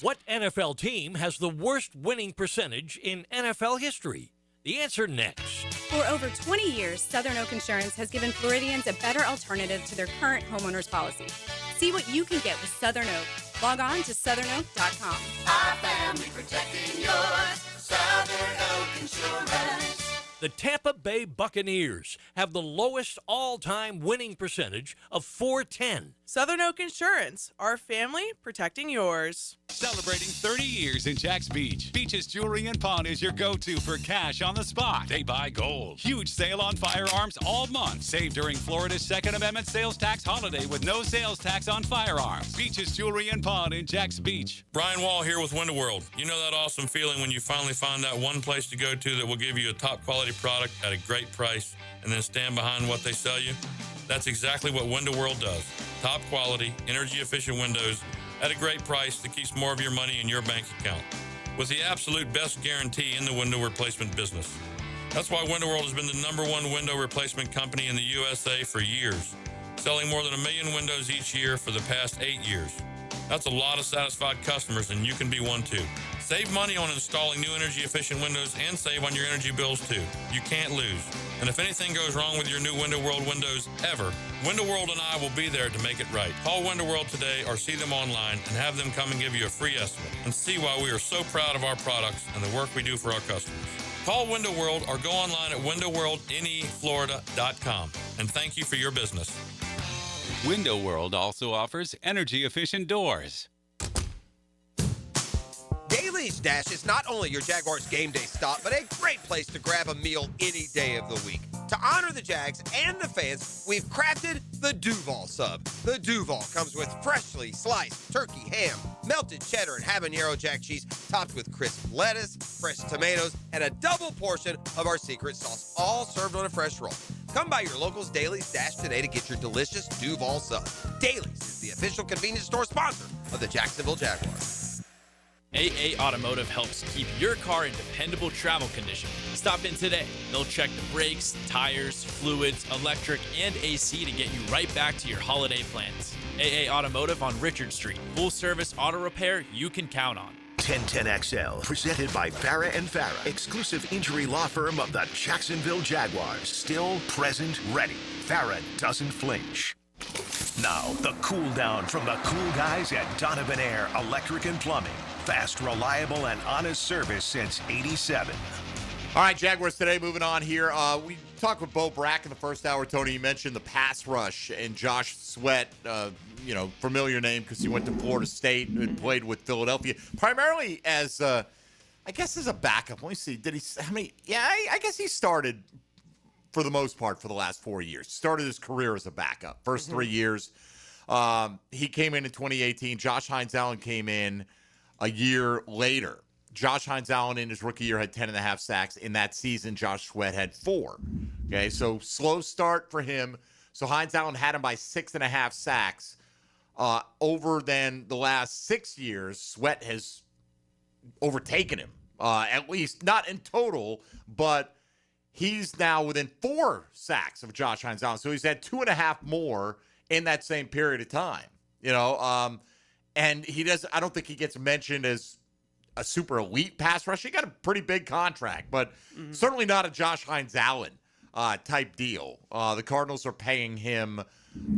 What NFL team has the worst winning percentage in NFL history? The answer next. For over 20 years, Southern Oak Insurance has given Floridians a better alternative to their current homeowners policy. See what you can get with Southern Oak. Log on to southernoak.com. Our family protecting yours. Southern Oak Insurance. The Tampa Bay Buccaneers have the lowest all-time winning percentage of .410. Southern Oak Insurance, our family protecting yours. Celebrating 30 years in Jax Beach. Beach's Jewelry and Pawn is your go-to for cash on the spot. They buy gold. Huge sale on firearms all month. Save during Florida's Second Amendment sales tax holiday with no sales tax on firearms. Beach's Jewelry and Pawn in Jax Beach. Brian Wall here with Window World. You know that awesome feeling when you finally find that one place to go to that will give you a top quality product at a great price and then stand behind what they sell you? That's exactly what Window World does. Top quality, energy efficient windows at a great price that keeps more of your money in your bank account. With the absolute best guarantee in the window replacement business. That's why Window World has been the #1 window replacement company in the USA for years, selling more than 1 million windows each year for the past 8 years. That's a lot of satisfied customers, and you can be one too. Save money on installing new energy-efficient windows and save on your energy bills too. You can't lose. And if anything goes wrong with your new Window World windows ever, Window World and I will be there to make it right. Call Window World today or see them online and have them come and give you a free estimate and see why we are so proud of our products and the work we do for our customers. Call Window World or go online at windowworldneflorida.com. And thank you for your business. Window World also offers energy-efficient doors. Daily Daly's Dash is not only your Jaguars game day stop, but a great place to grab a meal any day of the week. To honor the Jags and the fans, we've crafted the Duval Sub. The Duval comes with freshly sliced turkey ham, melted cheddar and habanero jack cheese, topped with crisp lettuce, fresh tomatoes, and a double portion of our secret sauce, all served on a fresh roll. Come by your local's Daly's Dash today to get your delicious Duval Sub. Daly's is the official convenience store sponsor of the Jacksonville Jaguars. AA Automotive helps keep your car in dependable travel condition. Stop in today. They'll check the brakes, tires, fluids, electric, and AC to get you right back to your holiday plans. AA Automotive on Richard Street. Full service auto repair you can count on. 1010XL, presented by Farah & Farah, exclusive injury law firm of the Jacksonville Jaguars. Still, present, ready. Farah doesn't flinch. Now, the cool down from the cool guys at Donovan Air Electric and Plumbing. Fast, reliable, and honest service since '87. All right, Jaguars Today, moving on here. We talked with Bo Brack in the first hour. Tony, you mentioned the pass rush and Josh Sweat, familiar name because he went to Florida State and played with Philadelphia, primarily as, I guess, as a backup. Let me see. Did he? How many? Yeah, I guess he started for the most part for the last 4 years. Started his career as a backup. First 3 years. He came in 2018. Josh Hines-Allen came in a year later. Josh Hines-Allen in his rookie year had 10.5 sacks. In that season, Josh Sweat had 4. Okay, so slow start for him. So Hines-Allen had him by 6.5 sacks. Over then the last 6 years, Sweat has overtaken him. At least not in total, but he's now within 4 sacks of Josh Hines-Allen. So he's had 2.5 more in that same period of time. And he does. I don't think he gets mentioned as a super elite pass rusher. He got a pretty big contract, but certainly not a Josh Hines-Allen type deal. The Cardinals are paying him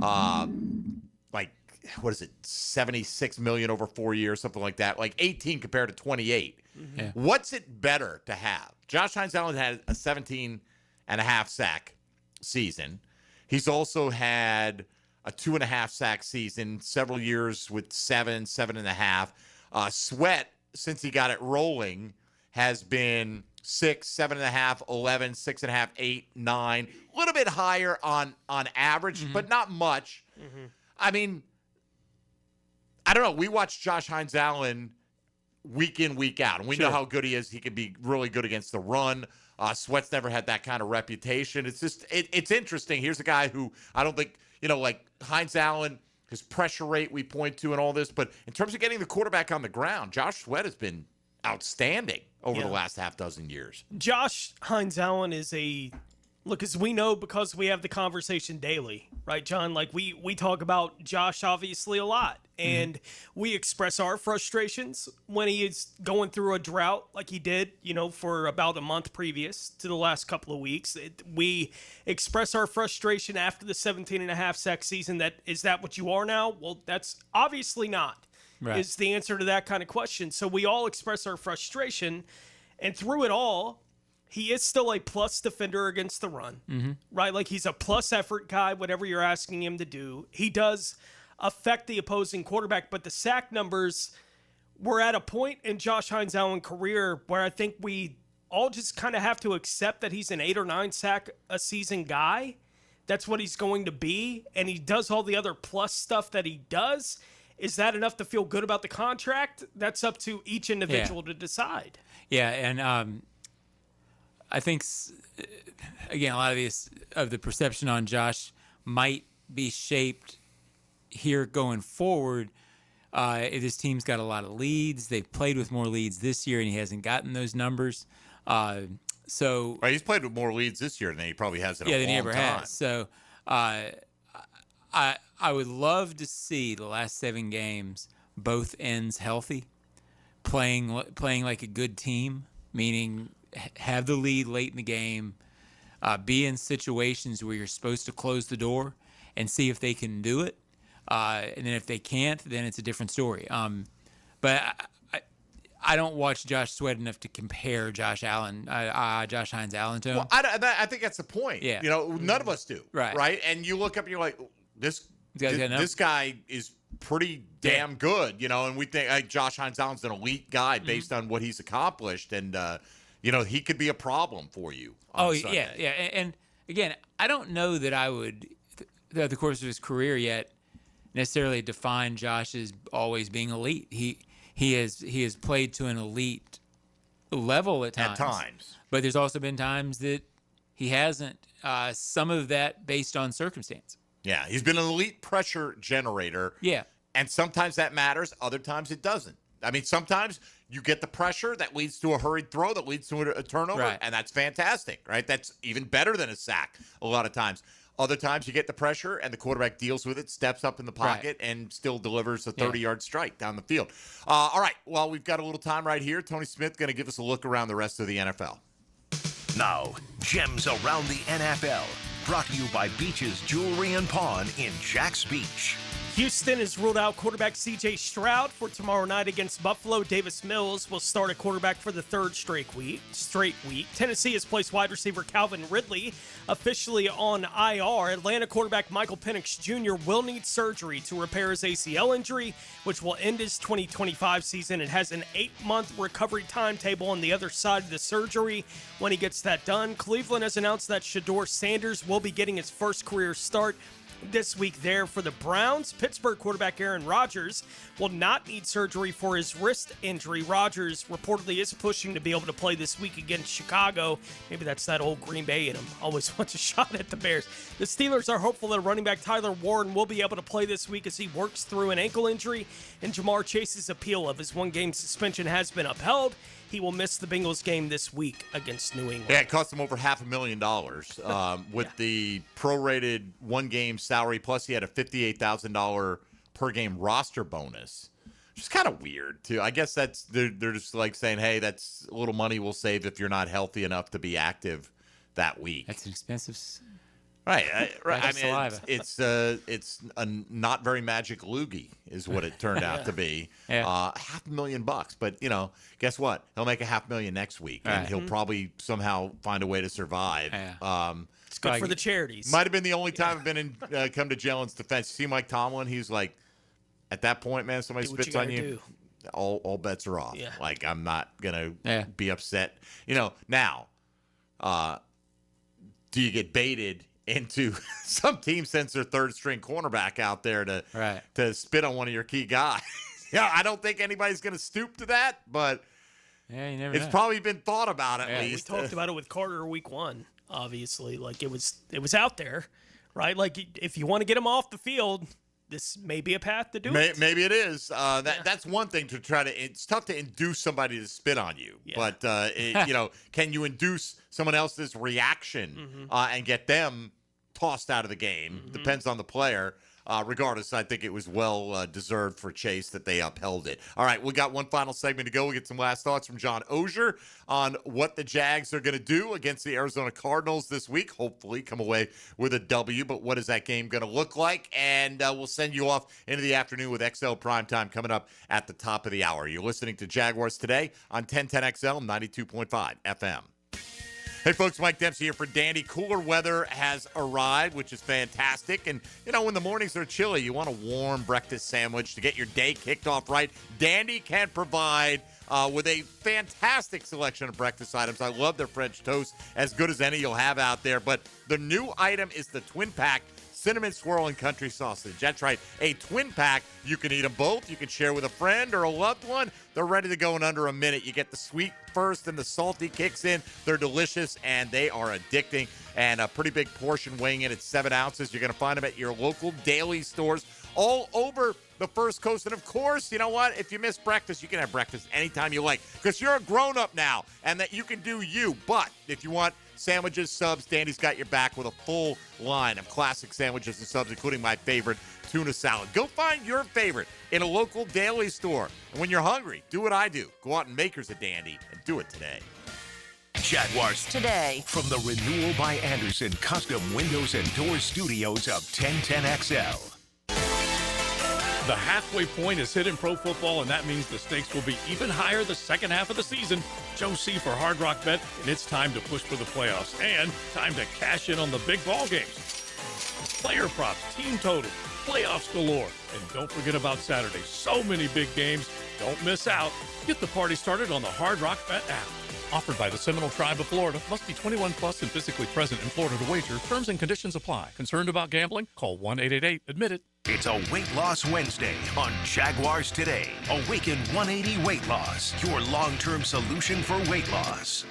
$76 million over 4 years, something like that, like 18 compared to 28. Yeah. What's it better to have? Josh Hines-Allen had a 17.5 sack season. He's also had a 2.5 sack season, several years with 7.5. Sweat, since he got it rolling, has been 6, 7.5, 11, 6.5, 8, 9. A little bit higher on average, but not much. I mean, I don't know. We watch Josh Hines-Allen week in, week out, and we know how good he is. He can be really good against the run. Sweat's never had that kind of reputation. It's just, it's interesting. Here's a guy who I don't think, like Hines-Allen, his pressure rate we point to and all this, but in terms of getting the quarterback on the ground, Josh Sweat has been outstanding over the last half dozen years. Josh Hines-Allen is as we know, because we have the conversation daily, right, John? Like, we talk about Josh obviously a lot, and we express our frustrations when he is going through a drought like he did, for about a month previous to the last couple of weeks. We express our frustration after the 17.5 sack season. Is that what you are now? Well, that's obviously not, is the answer to that kind of question. So we all express our frustration, and through it all, he is still a plus defender against the run, right? Like, he's a plus effort guy, whatever you're asking him to do. He does affect the opposing quarterback, but the sack numbers, we're at a point in Josh Hines-Allen's career where I think we all just kind of have to accept that he's an 8 or 9 sack a season guy. That's what he's going to be, and he does all the other plus stuff that he does. Is that enough to feel good about the contract? That's up to each individual to decide. Yeah, and I think, again, a lot of the perception on Josh might be shaped here going forward. This team's got a lot of leads. They've played with more leads this year, and he hasn't gotten those numbers. So he's played with more leads this year than he probably has in a long time. than he ever has. So I would love to see the last 7 games, both ends healthy, playing like a good team, meaning have the lead late in the game, be in situations where you're supposed to close the door and see if they can do it. And then if they can't, then it's a different story. But I don't watch Josh Sweat enough to compare Josh Hines-Allen to him. Well, I think that's the point. Yeah. None of us do. Right. And you look up and you're like, this guy is pretty damn good, and we think Josh Hines-Allen's an elite guy based on what he's accomplished, and he could be a problem for you on Sunday. Yeah. And again, I don't know that I would, throughout the course of his career yet, necessarily define Josh as always being elite. He has played to an elite level at times. But there's also been times that he hasn't. Some of that based on circumstance. Yeah, he's been an elite pressure generator. Yeah. And sometimes that matters. Other times it doesn't. I mean, sometimes you get the pressure that leads to a hurried throw, that leads to a turnover, Right. and that's fantastic, right? That's even better than a sack a lot of times. Other times you get the pressure and the quarterback deals with it, steps up in the pocket, and still delivers a 30-yard strike down the field. All right, well, we've got a little time right here. Tony Smith going to give us a look around the rest of the NFL. Now, Gems Around the NFL, brought to you by Beach's Jewelry and Pawn in Jack's Beach. Houston has ruled out quarterback C.J. Stroud for tomorrow night against Buffalo. Davis Mills will start at quarterback for the third straight week. Tennessee has placed wide receiver Calvin Ridley officially on IR. Atlanta quarterback Michael Penix Jr. will need surgery to repair his ACL injury, which will end his 2025 season. It has an 8-month recovery timetable on the other side of the surgery when he gets that done. Cleveland has announced that Shedeur Sanders will be getting his first career start this week there for the Browns. Pittsburgh quarterback Aaron Rodgers will not need surgery for his wrist injury. Rodgers reportedly is pushing to be able to play this week against Chicago. Maybe that's that old Green Bay in him. Always wants a shot at the Bears. The Steelers are hopeful that running back Tyler Warren will be able to play this week as he works through an ankle injury, and Jamar Chase's appeal of his one-game suspension has been upheld. He will miss the Bengals game this week against New England. Yeah, it cost him over $500,000 with the prorated one-game salary, plus he had a $58,000 per-game roster bonus, which is kind of weird, too. I guess they're just like saying, hey, that's a little money we'll save if you're not healthy enough to be active that week. That's an expensive. Right. I mean, saliva. it's a not very magic loogie is what it turned out to be. Yeah. $500,000, but guess what? He'll make $500,000 next week, and he'll probably somehow find a way to survive. Yeah. It's good for the charities. Might have been the only time I've been come to Jalen's defense. You see Mike Tomlin? He's like, at that point, man, somebody spits on you. All bets are off. Yeah. Like, I'm not gonna be upset. Now, do you get baited into some team sends their third string cornerback out there to spit on one of your key guys? Yeah, I don't think anybody's going to stoop to that, but you never it's know. probably been thought about at least. We talked about it with Carter week 1, obviously. Like, it was out there, right? Like, if you want to get him off the field, this may be a path to do it. Maybe it is. That's one thing to try to. It's tough to induce somebody to spit on you, but can you induce someone else's reaction and get them tossed out of the game? Depends on the player. Regardless, I think it was well deserved for Chase that they upheld it. All right, we got one final segment to go. We'll get some last thoughts from John Oehser on what the Jags are going to do against the Arizona Cardinals this week. Hopefully come away with a W, but what is that game going to look like? And we'll send you off into the afternoon with XL Primetime coming up at the top of the hour. You're listening to Jaguars Today on 1010XL 92.5 FM. Hey, folks, Mike Dempsey here for Dandy. Cooler weather has arrived, which is fantastic. And, when the mornings are chilly, you want a warm breakfast sandwich to get your day kicked off right. Dandy can provide with a fantastic selection of breakfast items. I love their French toast, as good as any you'll have out there. But the new item is the Twin Pack Cinnamon Swirl and Country Sausage. That's right, a twin pack. You can eat them both. You can share with a friend or a loved one. They're ready to go in under a minute. You get the sweet first and the salty kicks in. They're delicious and they are addicting. And a pretty big portion weighing in at 7 ounces. You're going to find them at your local daily stores all over the First Coast. And of course, you know what? If you miss breakfast, you can have breakfast anytime you like, because you're a grown-up now and that you can do you. But if you want sandwiches, subs, Dandy's got your back with a full line of classic sandwiches and subs, including my favorite, tuna salad. Go find your favorite in a local daily store. And when you're hungry, do what I do. Go out and make yours a Dandy and do it today. Jaguars Today. From the Renewal by Anderson Custom Windows and Doors Studios of 1010XL. The halfway point is hit in pro football, and that means the stakes will be even higher the second half of the season. Joe C. for Hard Rock Bet, and it's time to push for the playoffs and time to cash in on the big ball games. Player props, team totals, playoffs galore. And don't forget about Saturday. So many big games. Don't miss out. Get the party started on the Hard Rock Bet app. Offered by the Seminole Tribe of Florida. Must be 21 plus and physically present in Florida to wager. Terms and conditions apply. Concerned about gambling? Call 1-888-ADMIT-IT. It's a Weight Loss Wednesday on Jaguars Today. Awaken 180 Weight Loss, your long-term solution for weight loss.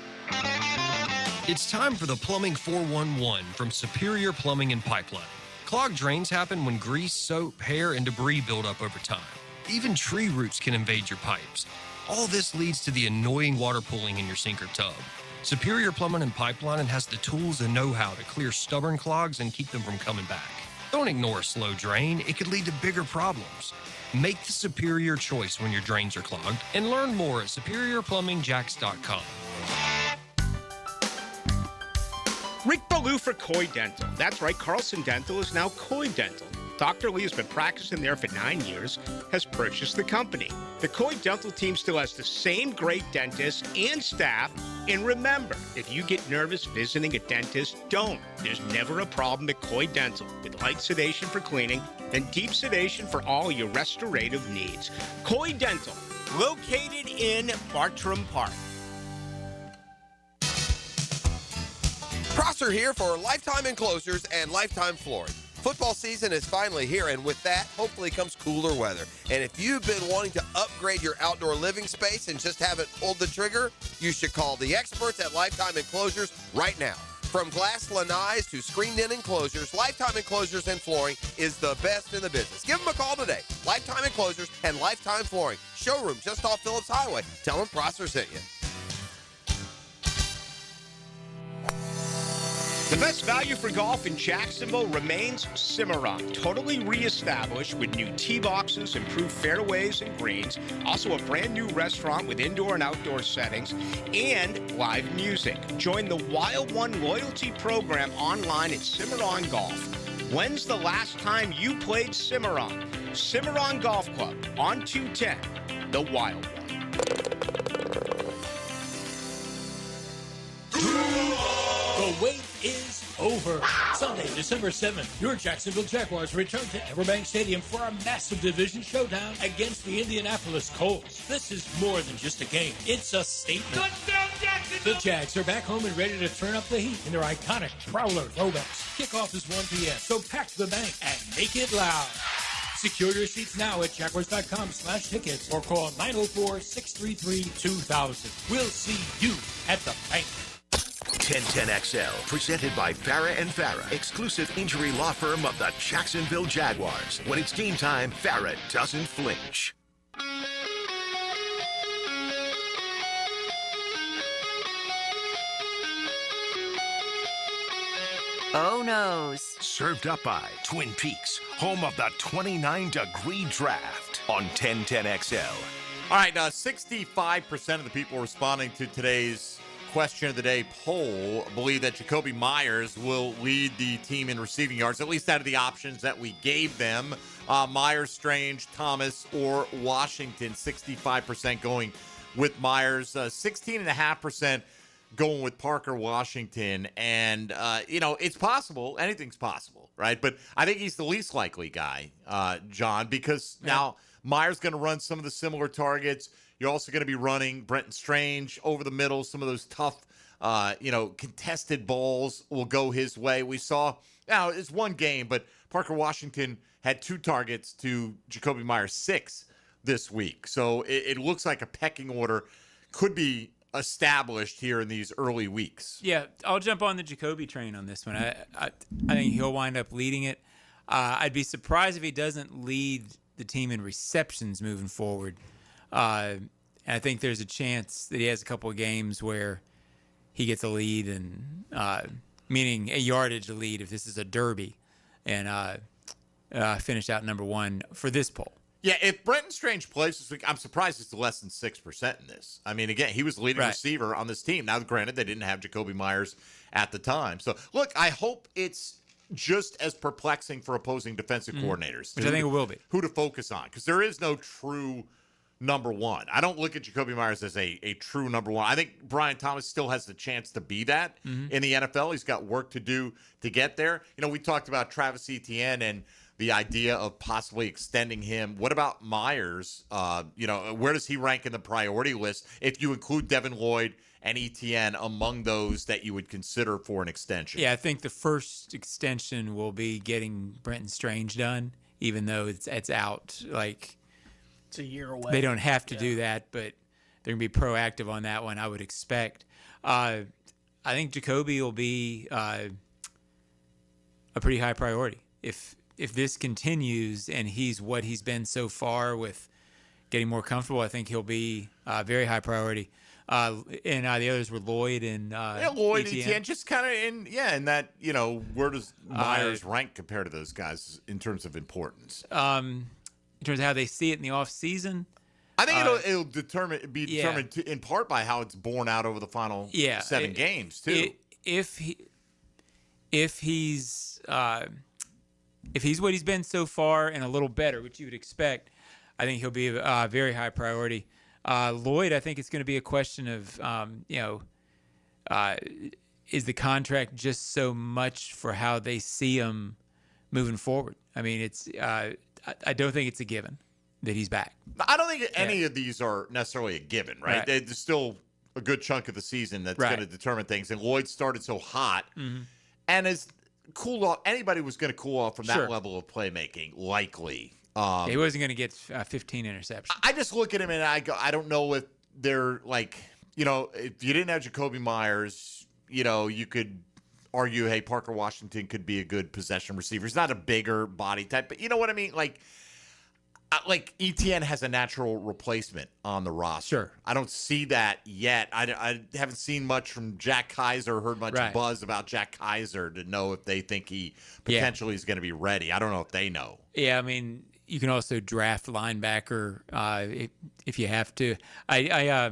It's time for the Plumbing 411 from Superior Plumbing and Pipelining. Clogged drains happen when grease, soap, hair, and debris build up over time. Even tree roots can invade your pipes. All this leads to the annoying water pooling in your sink or tub. Superior Plumbing and Pipelining has the tools and know-how to clear stubborn clogs and keep them from coming back. Don't ignore a slow drain. It could lead to bigger problems. Make the superior choice when your drains are clogged and learn more at superiorplumbingjax.com. Rick Ballou for Coy Dental. That's right, Carlson Dental is now Coy Dental. Dr. Lee has been practicing there for 9 years, has purchased the company. The Coy Dental team still has the same great dentists and staff. And remember, if you get nervous visiting a dentist, don't. There's never a problem at Coy Dental with light sedation for cleaning and deep sedation for all your restorative needs. Coy Dental, located in Bartram Park. Prosser here for Lifetime Enclosures and Lifetime Flooring. Football season is finally here, and with that, hopefully comes cooler weather. And if you've been wanting to upgrade your outdoor living space and just haven't pulled the trigger, you should call the experts at Lifetime Enclosures right now. From glass lanais to screened-in enclosures, Lifetime Enclosures and Flooring is the best in the business. Give them a call today. Lifetime Enclosures and Lifetime Flooring. Showroom just off Phillips Highway. Tell them Prosser sent you. The best value for golf in Jacksonville remains Cimarron, totally reestablished with new tee boxes, improved fairways and greens, also a brand new restaurant with indoor and outdoor settings, and live music. Join the Wild One loyalty program online at Cimarron Golf. When's the last time you played Cimarron? Cimarron Golf Club on 210, the Wild One. The wait is over. Sunday, December 7th, your Jacksonville Jaguars return to Everbank Stadium for a massive division showdown against the Indianapolis Colts. This is more than just a game. It's a statement. Touchdown, Jacksonville! The Jags are back home and ready to turn up the heat in their iconic Prowler throwbacks. Kickoff is 1 p.m., so pack the bank and make it loud. Secure your seats now at Jaguars.com/tickets or call 904-633-2000. We'll see you at the bank. 1010XL, presented by Farah & Farah, exclusive injury law firm of the Jacksonville Jaguars. When it's game time, Farah doesn't flinch. Oh noes. Served up by Twin Peaks, home of the 29-degree draft on 1010XL. All right, 65% of the people responding to today's question of the day poll believe that Jacoby Myers will lead the team in receiving yards, at least out of the options that we gave them. Myers, Strange, Thomas, or Washington. 65% going with Myers. 16.5% going with Parker Washington. And, it's possible. Anything's possible, right? But I think he's the least likely guy, John, because now Myers going to run some of the similar targets. You're also going to be running Brenton Strange over the middle. Some of those tough, contested balls will go his way. We saw, it's one game, but Parker Washington had 2 targets to Jacoby Myers 6 this week. So it looks like a pecking order could be established here in these early weeks. Yeah, I'll jump on the Jacoby train on this one. I think he'll wind up leading it. I'd be surprised if he doesn't lead the team in receptions moving forward. And I think there's a chance that he has a couple of games where he gets a lead, and meaning a yardage lead if this is a derby, and finish out number 1 for this poll. Yeah, if Brenton Strange plays this week, I'm surprised it's less than 6% in this. I mean, again, he was the leading receiver on this team. Now, granted, they didn't have Jacoby Myers at the time. So, look, I hope it's just as perplexing for opposing defensive coordinators. Which I think it will be. Who to focus on, because there is no true number 1. I don't look at Jacoby Myers as a true number 1. I think Brian Thomas still has the chance to be that in the NFL. He's got work to do to get there. We talked about Travis Etienne and the idea of possibly extending him. What about Myers? Where does he rank in the priority list if you include Devin Lloyd and Etienne among those that you would consider for an extension? Yeah, I think the first extension will be getting Brenton Strange done, even though it's out. Like, it's a year away. They don't have to do that, but they're going to be proactive on that one, I would expect. I think Jacoby will be a pretty high priority. If this continues and he's what he's been so far with getting more comfortable, I think he'll be very high priority. And the others were Lloyd and Lloyd, Etienne, just kind of in that, where does Myers rank compared to those guys in terms of importance? In terms of how they see it in the off season, I think it'll be determined in part by how it's borne out over the final 7 games too. If he's what he's been so far and a little better, which you would expect, I think he'll be a very high priority. Lloyd, I think it's going to be a question of is the contract just so much for how they see him moving forward? I mean, it's I don't think it's a given that he's back. I don't think any of these are necessarily a given, right? There's still a good chunk of the season that's going to determine things. And Lloyd started so hot, and as cooled off. Anybody was going to cool off from that level of playmaking, likely. He wasn't going to get 15 interceptions. I just look at him and I go, I don't know if they're like, if you didn't have Jacoby Myers, you could argue, hey, Parker Washington could be a good possession receiver. He's not a bigger body type, but you know what I mean? Like Etienne has a natural replacement on the roster. Sure. I don't see that yet. I haven't seen much from Jack Kaiser, heard much buzz about Jack Kaiser to know if they think he potentially is going to be ready. I don't know if they know. Yeah, I mean, you can also draft linebacker if you have to. I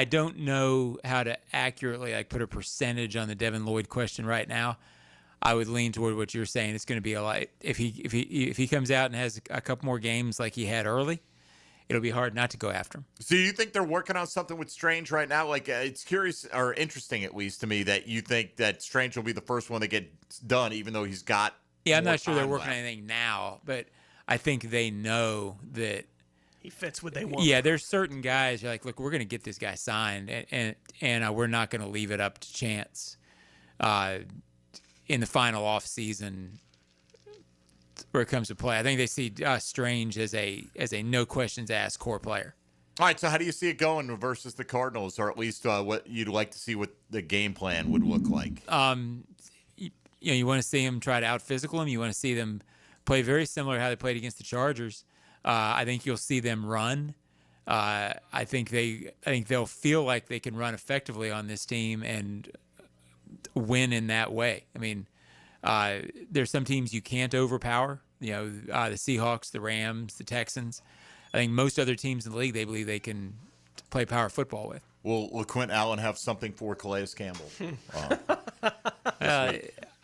don't know how to accurately put a percentage on the Devin Lloyd question right now. I would lean toward what you're saying. It's going to be if he comes out and has a couple more games like he had early, it'll be hard not to go after him. So you think they're working on something with Strange right now? It's curious or interesting, at least to me, that you think that Strange will be the first one that gets done, even though he's got. Yeah, I'm not sure they're working on anything now, but I think they know that he fits what they want. Yeah, there's certain guys you're like, look, we're going to get this guy signed, and we're not going to leave it up to chance. In the final off season, where it comes to play, I think they see Strange as a no questions asked core player. All right, so how do you see it going versus the Cardinals, or at least what you'd like to see what the game plan would look like? You want to see them try to out physical them. You want to see them play very similar to how they played against the Chargers. I think you'll see them run. I think they'll feel like they can run effectively on this team and win in that way. I mean, there's some teams you can't overpower. The Seahawks, the Rams, the Texans. I think most other teams in the league, they believe they can play power football with. Will LaQuint Allen have something for Calais Campbell?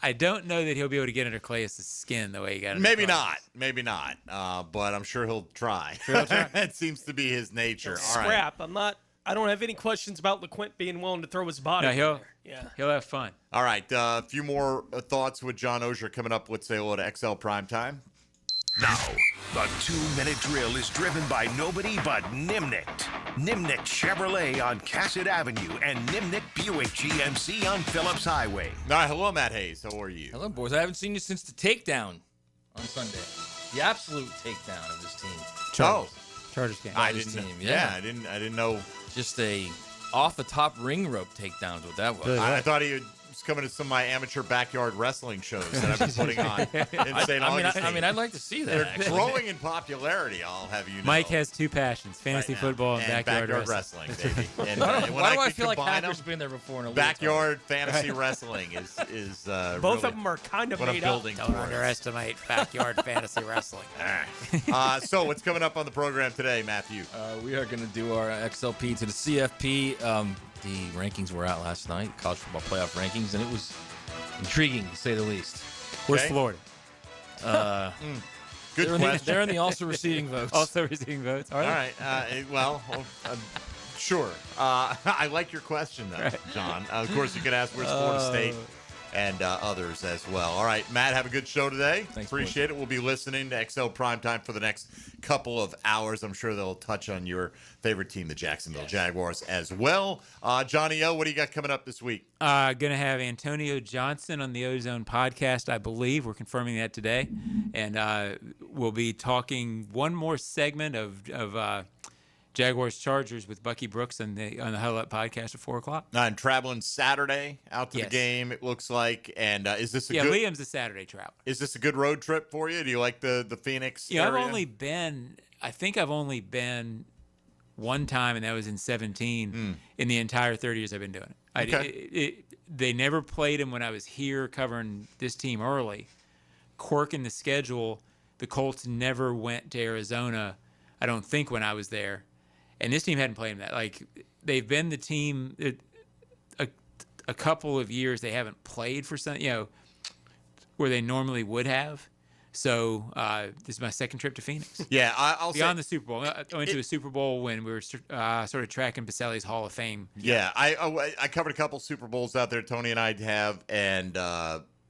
I don't know that he'll be able to get under Calais' skin the way he got under Maybe not. But I'm sure he'll try. That seems to be his nature. Scrap. All right. I don't have any questions about LaQuint being willing to throw his body. No, he'll have fun. All right, a few more thoughts with John Oehser coming up. Let's say hello to XL Primetime. Now, the 2-minute drill is driven by nobody but Nimnicht. Nimnicht Chevrolet on Cassett Avenue and Nimnicht Buick GMC on Phillips Highway. All right, hello, Matt Hayes. How are you? Hello, boys. I haven't seen you since the takedown on Sunday. The absolute takedown of this team. Chargers game. I didn't know. Just a off the top ring rope takedown is what that was. I thought he was coming to some of my amateur backyard wrestling shows that I've been putting on in St. Augustine. I mean, I'd like to see that. They're growing in popularity, I'll have you know. Mike has two passions, fantasy football and backyard wrestling. Baby. And, why do I feel like Hacker's been there before? In a backyard fantasy wrestling is both really of them are kind of what made I'm up. building Don't towards. underestimate backyard fantasy wrestling. All right. So what's coming up on the program today, Matthew? We are going to do our XLP to the CFP. The rankings were out last night, college football playoff rankings, and it was intriguing to say the least. Where's Florida? Good question. They're in the also receiving votes. Also receiving votes. All right. Sure. I like your question, though, John. Of course, you could ask where's Florida State. and others as well. All right, Matt, have a good show today. Thanks, Appreciate it. We'll be listening to XL Primetime for the next couple of hours. I'm sure they'll touch on your favorite team, the Jacksonville Jaguars, as well. Johnny O, what do you got coming up this week? Going to have Antonio Johnson on the Ozone podcast, I believe. We're confirming that today. And we'll be talking one more segment of Jaguars Chargers with Bucky Brooks on the Huddle Up podcast at 4 o'clock. I'm traveling Saturday out to the game, it looks like. And is this a good... Liam's a Saturday travel. Is this a good road trip for you? Do you like the Phoenix area? I think I've only been one time, and that was in 17 in the entire 30 years I've been doing it. Okay. They never played him when I was here covering this team early. Quirk in the schedule, the Colts never went to Arizona, I don't think, when I was there. And this team hadn't played him that. Like, they've been the team a couple of years they haven't played for some, where they normally would have. So this is my second trip to Phoenix. Yeah, I'll beyond say, the Super Bowl. I went to a Super Bowl when we were sort of tracking Baselli's Hall of Fame. Yeah, I covered a couple Super Bowls out there. Tony and I have, and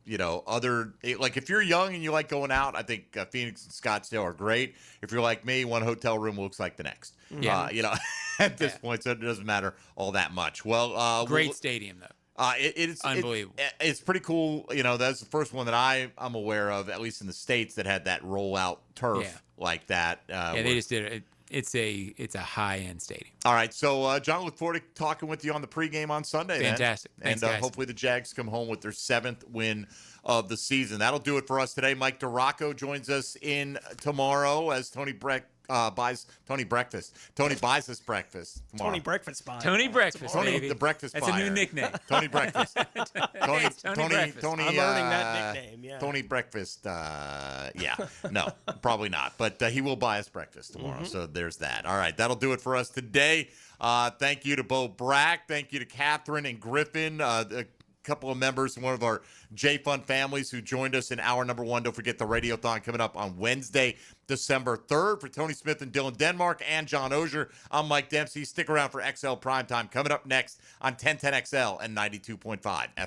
if you're young and you like going out, I think Phoenix and Scottsdale are great. If you're like me, one hotel room looks like the next. Yeah. At this point, so it doesn't matter all that much. Well, great stadium though. It's unbelievable. It's pretty cool. That's the first one that I'm aware of, at least in the States, that had that rollout turf like that. They just did it. It's a high-end stadium. All right, so John, look forward to talking with you on the pregame on Sunday. Fantastic. Then. Thanks, and guys. hopefully the Jags come home with their 7th win of the season. That'll do it for us today. Mike DeRocco joins us in tomorrow as Tony buys Tony breakfast. Tony buys us breakfast tomorrow. Tony Breakfast buy. Tony Breakfast, Tony baby. the breakfast That's buyer. a new nickname. Tony Breakfast. Tony Breakfast. I'm learning that nickname. Yeah. Tony Breakfast. No, probably not. But he will buy us breakfast tomorrow. So there's that. All right, that'll do it for us today. Thank you to Bo Brack. Thank you to Catherine and Griffin. A couple of members from one of our J-Fun families who joined us in hour number 1. Don't forget the Radiothon coming up on Wednesday, December 3rd. For Tony Smith and Dylan Denmark and John Ozier, I'm Mike Dempsey. Stick around for XL Primetime coming up next on 1010XL and 92.5 FM.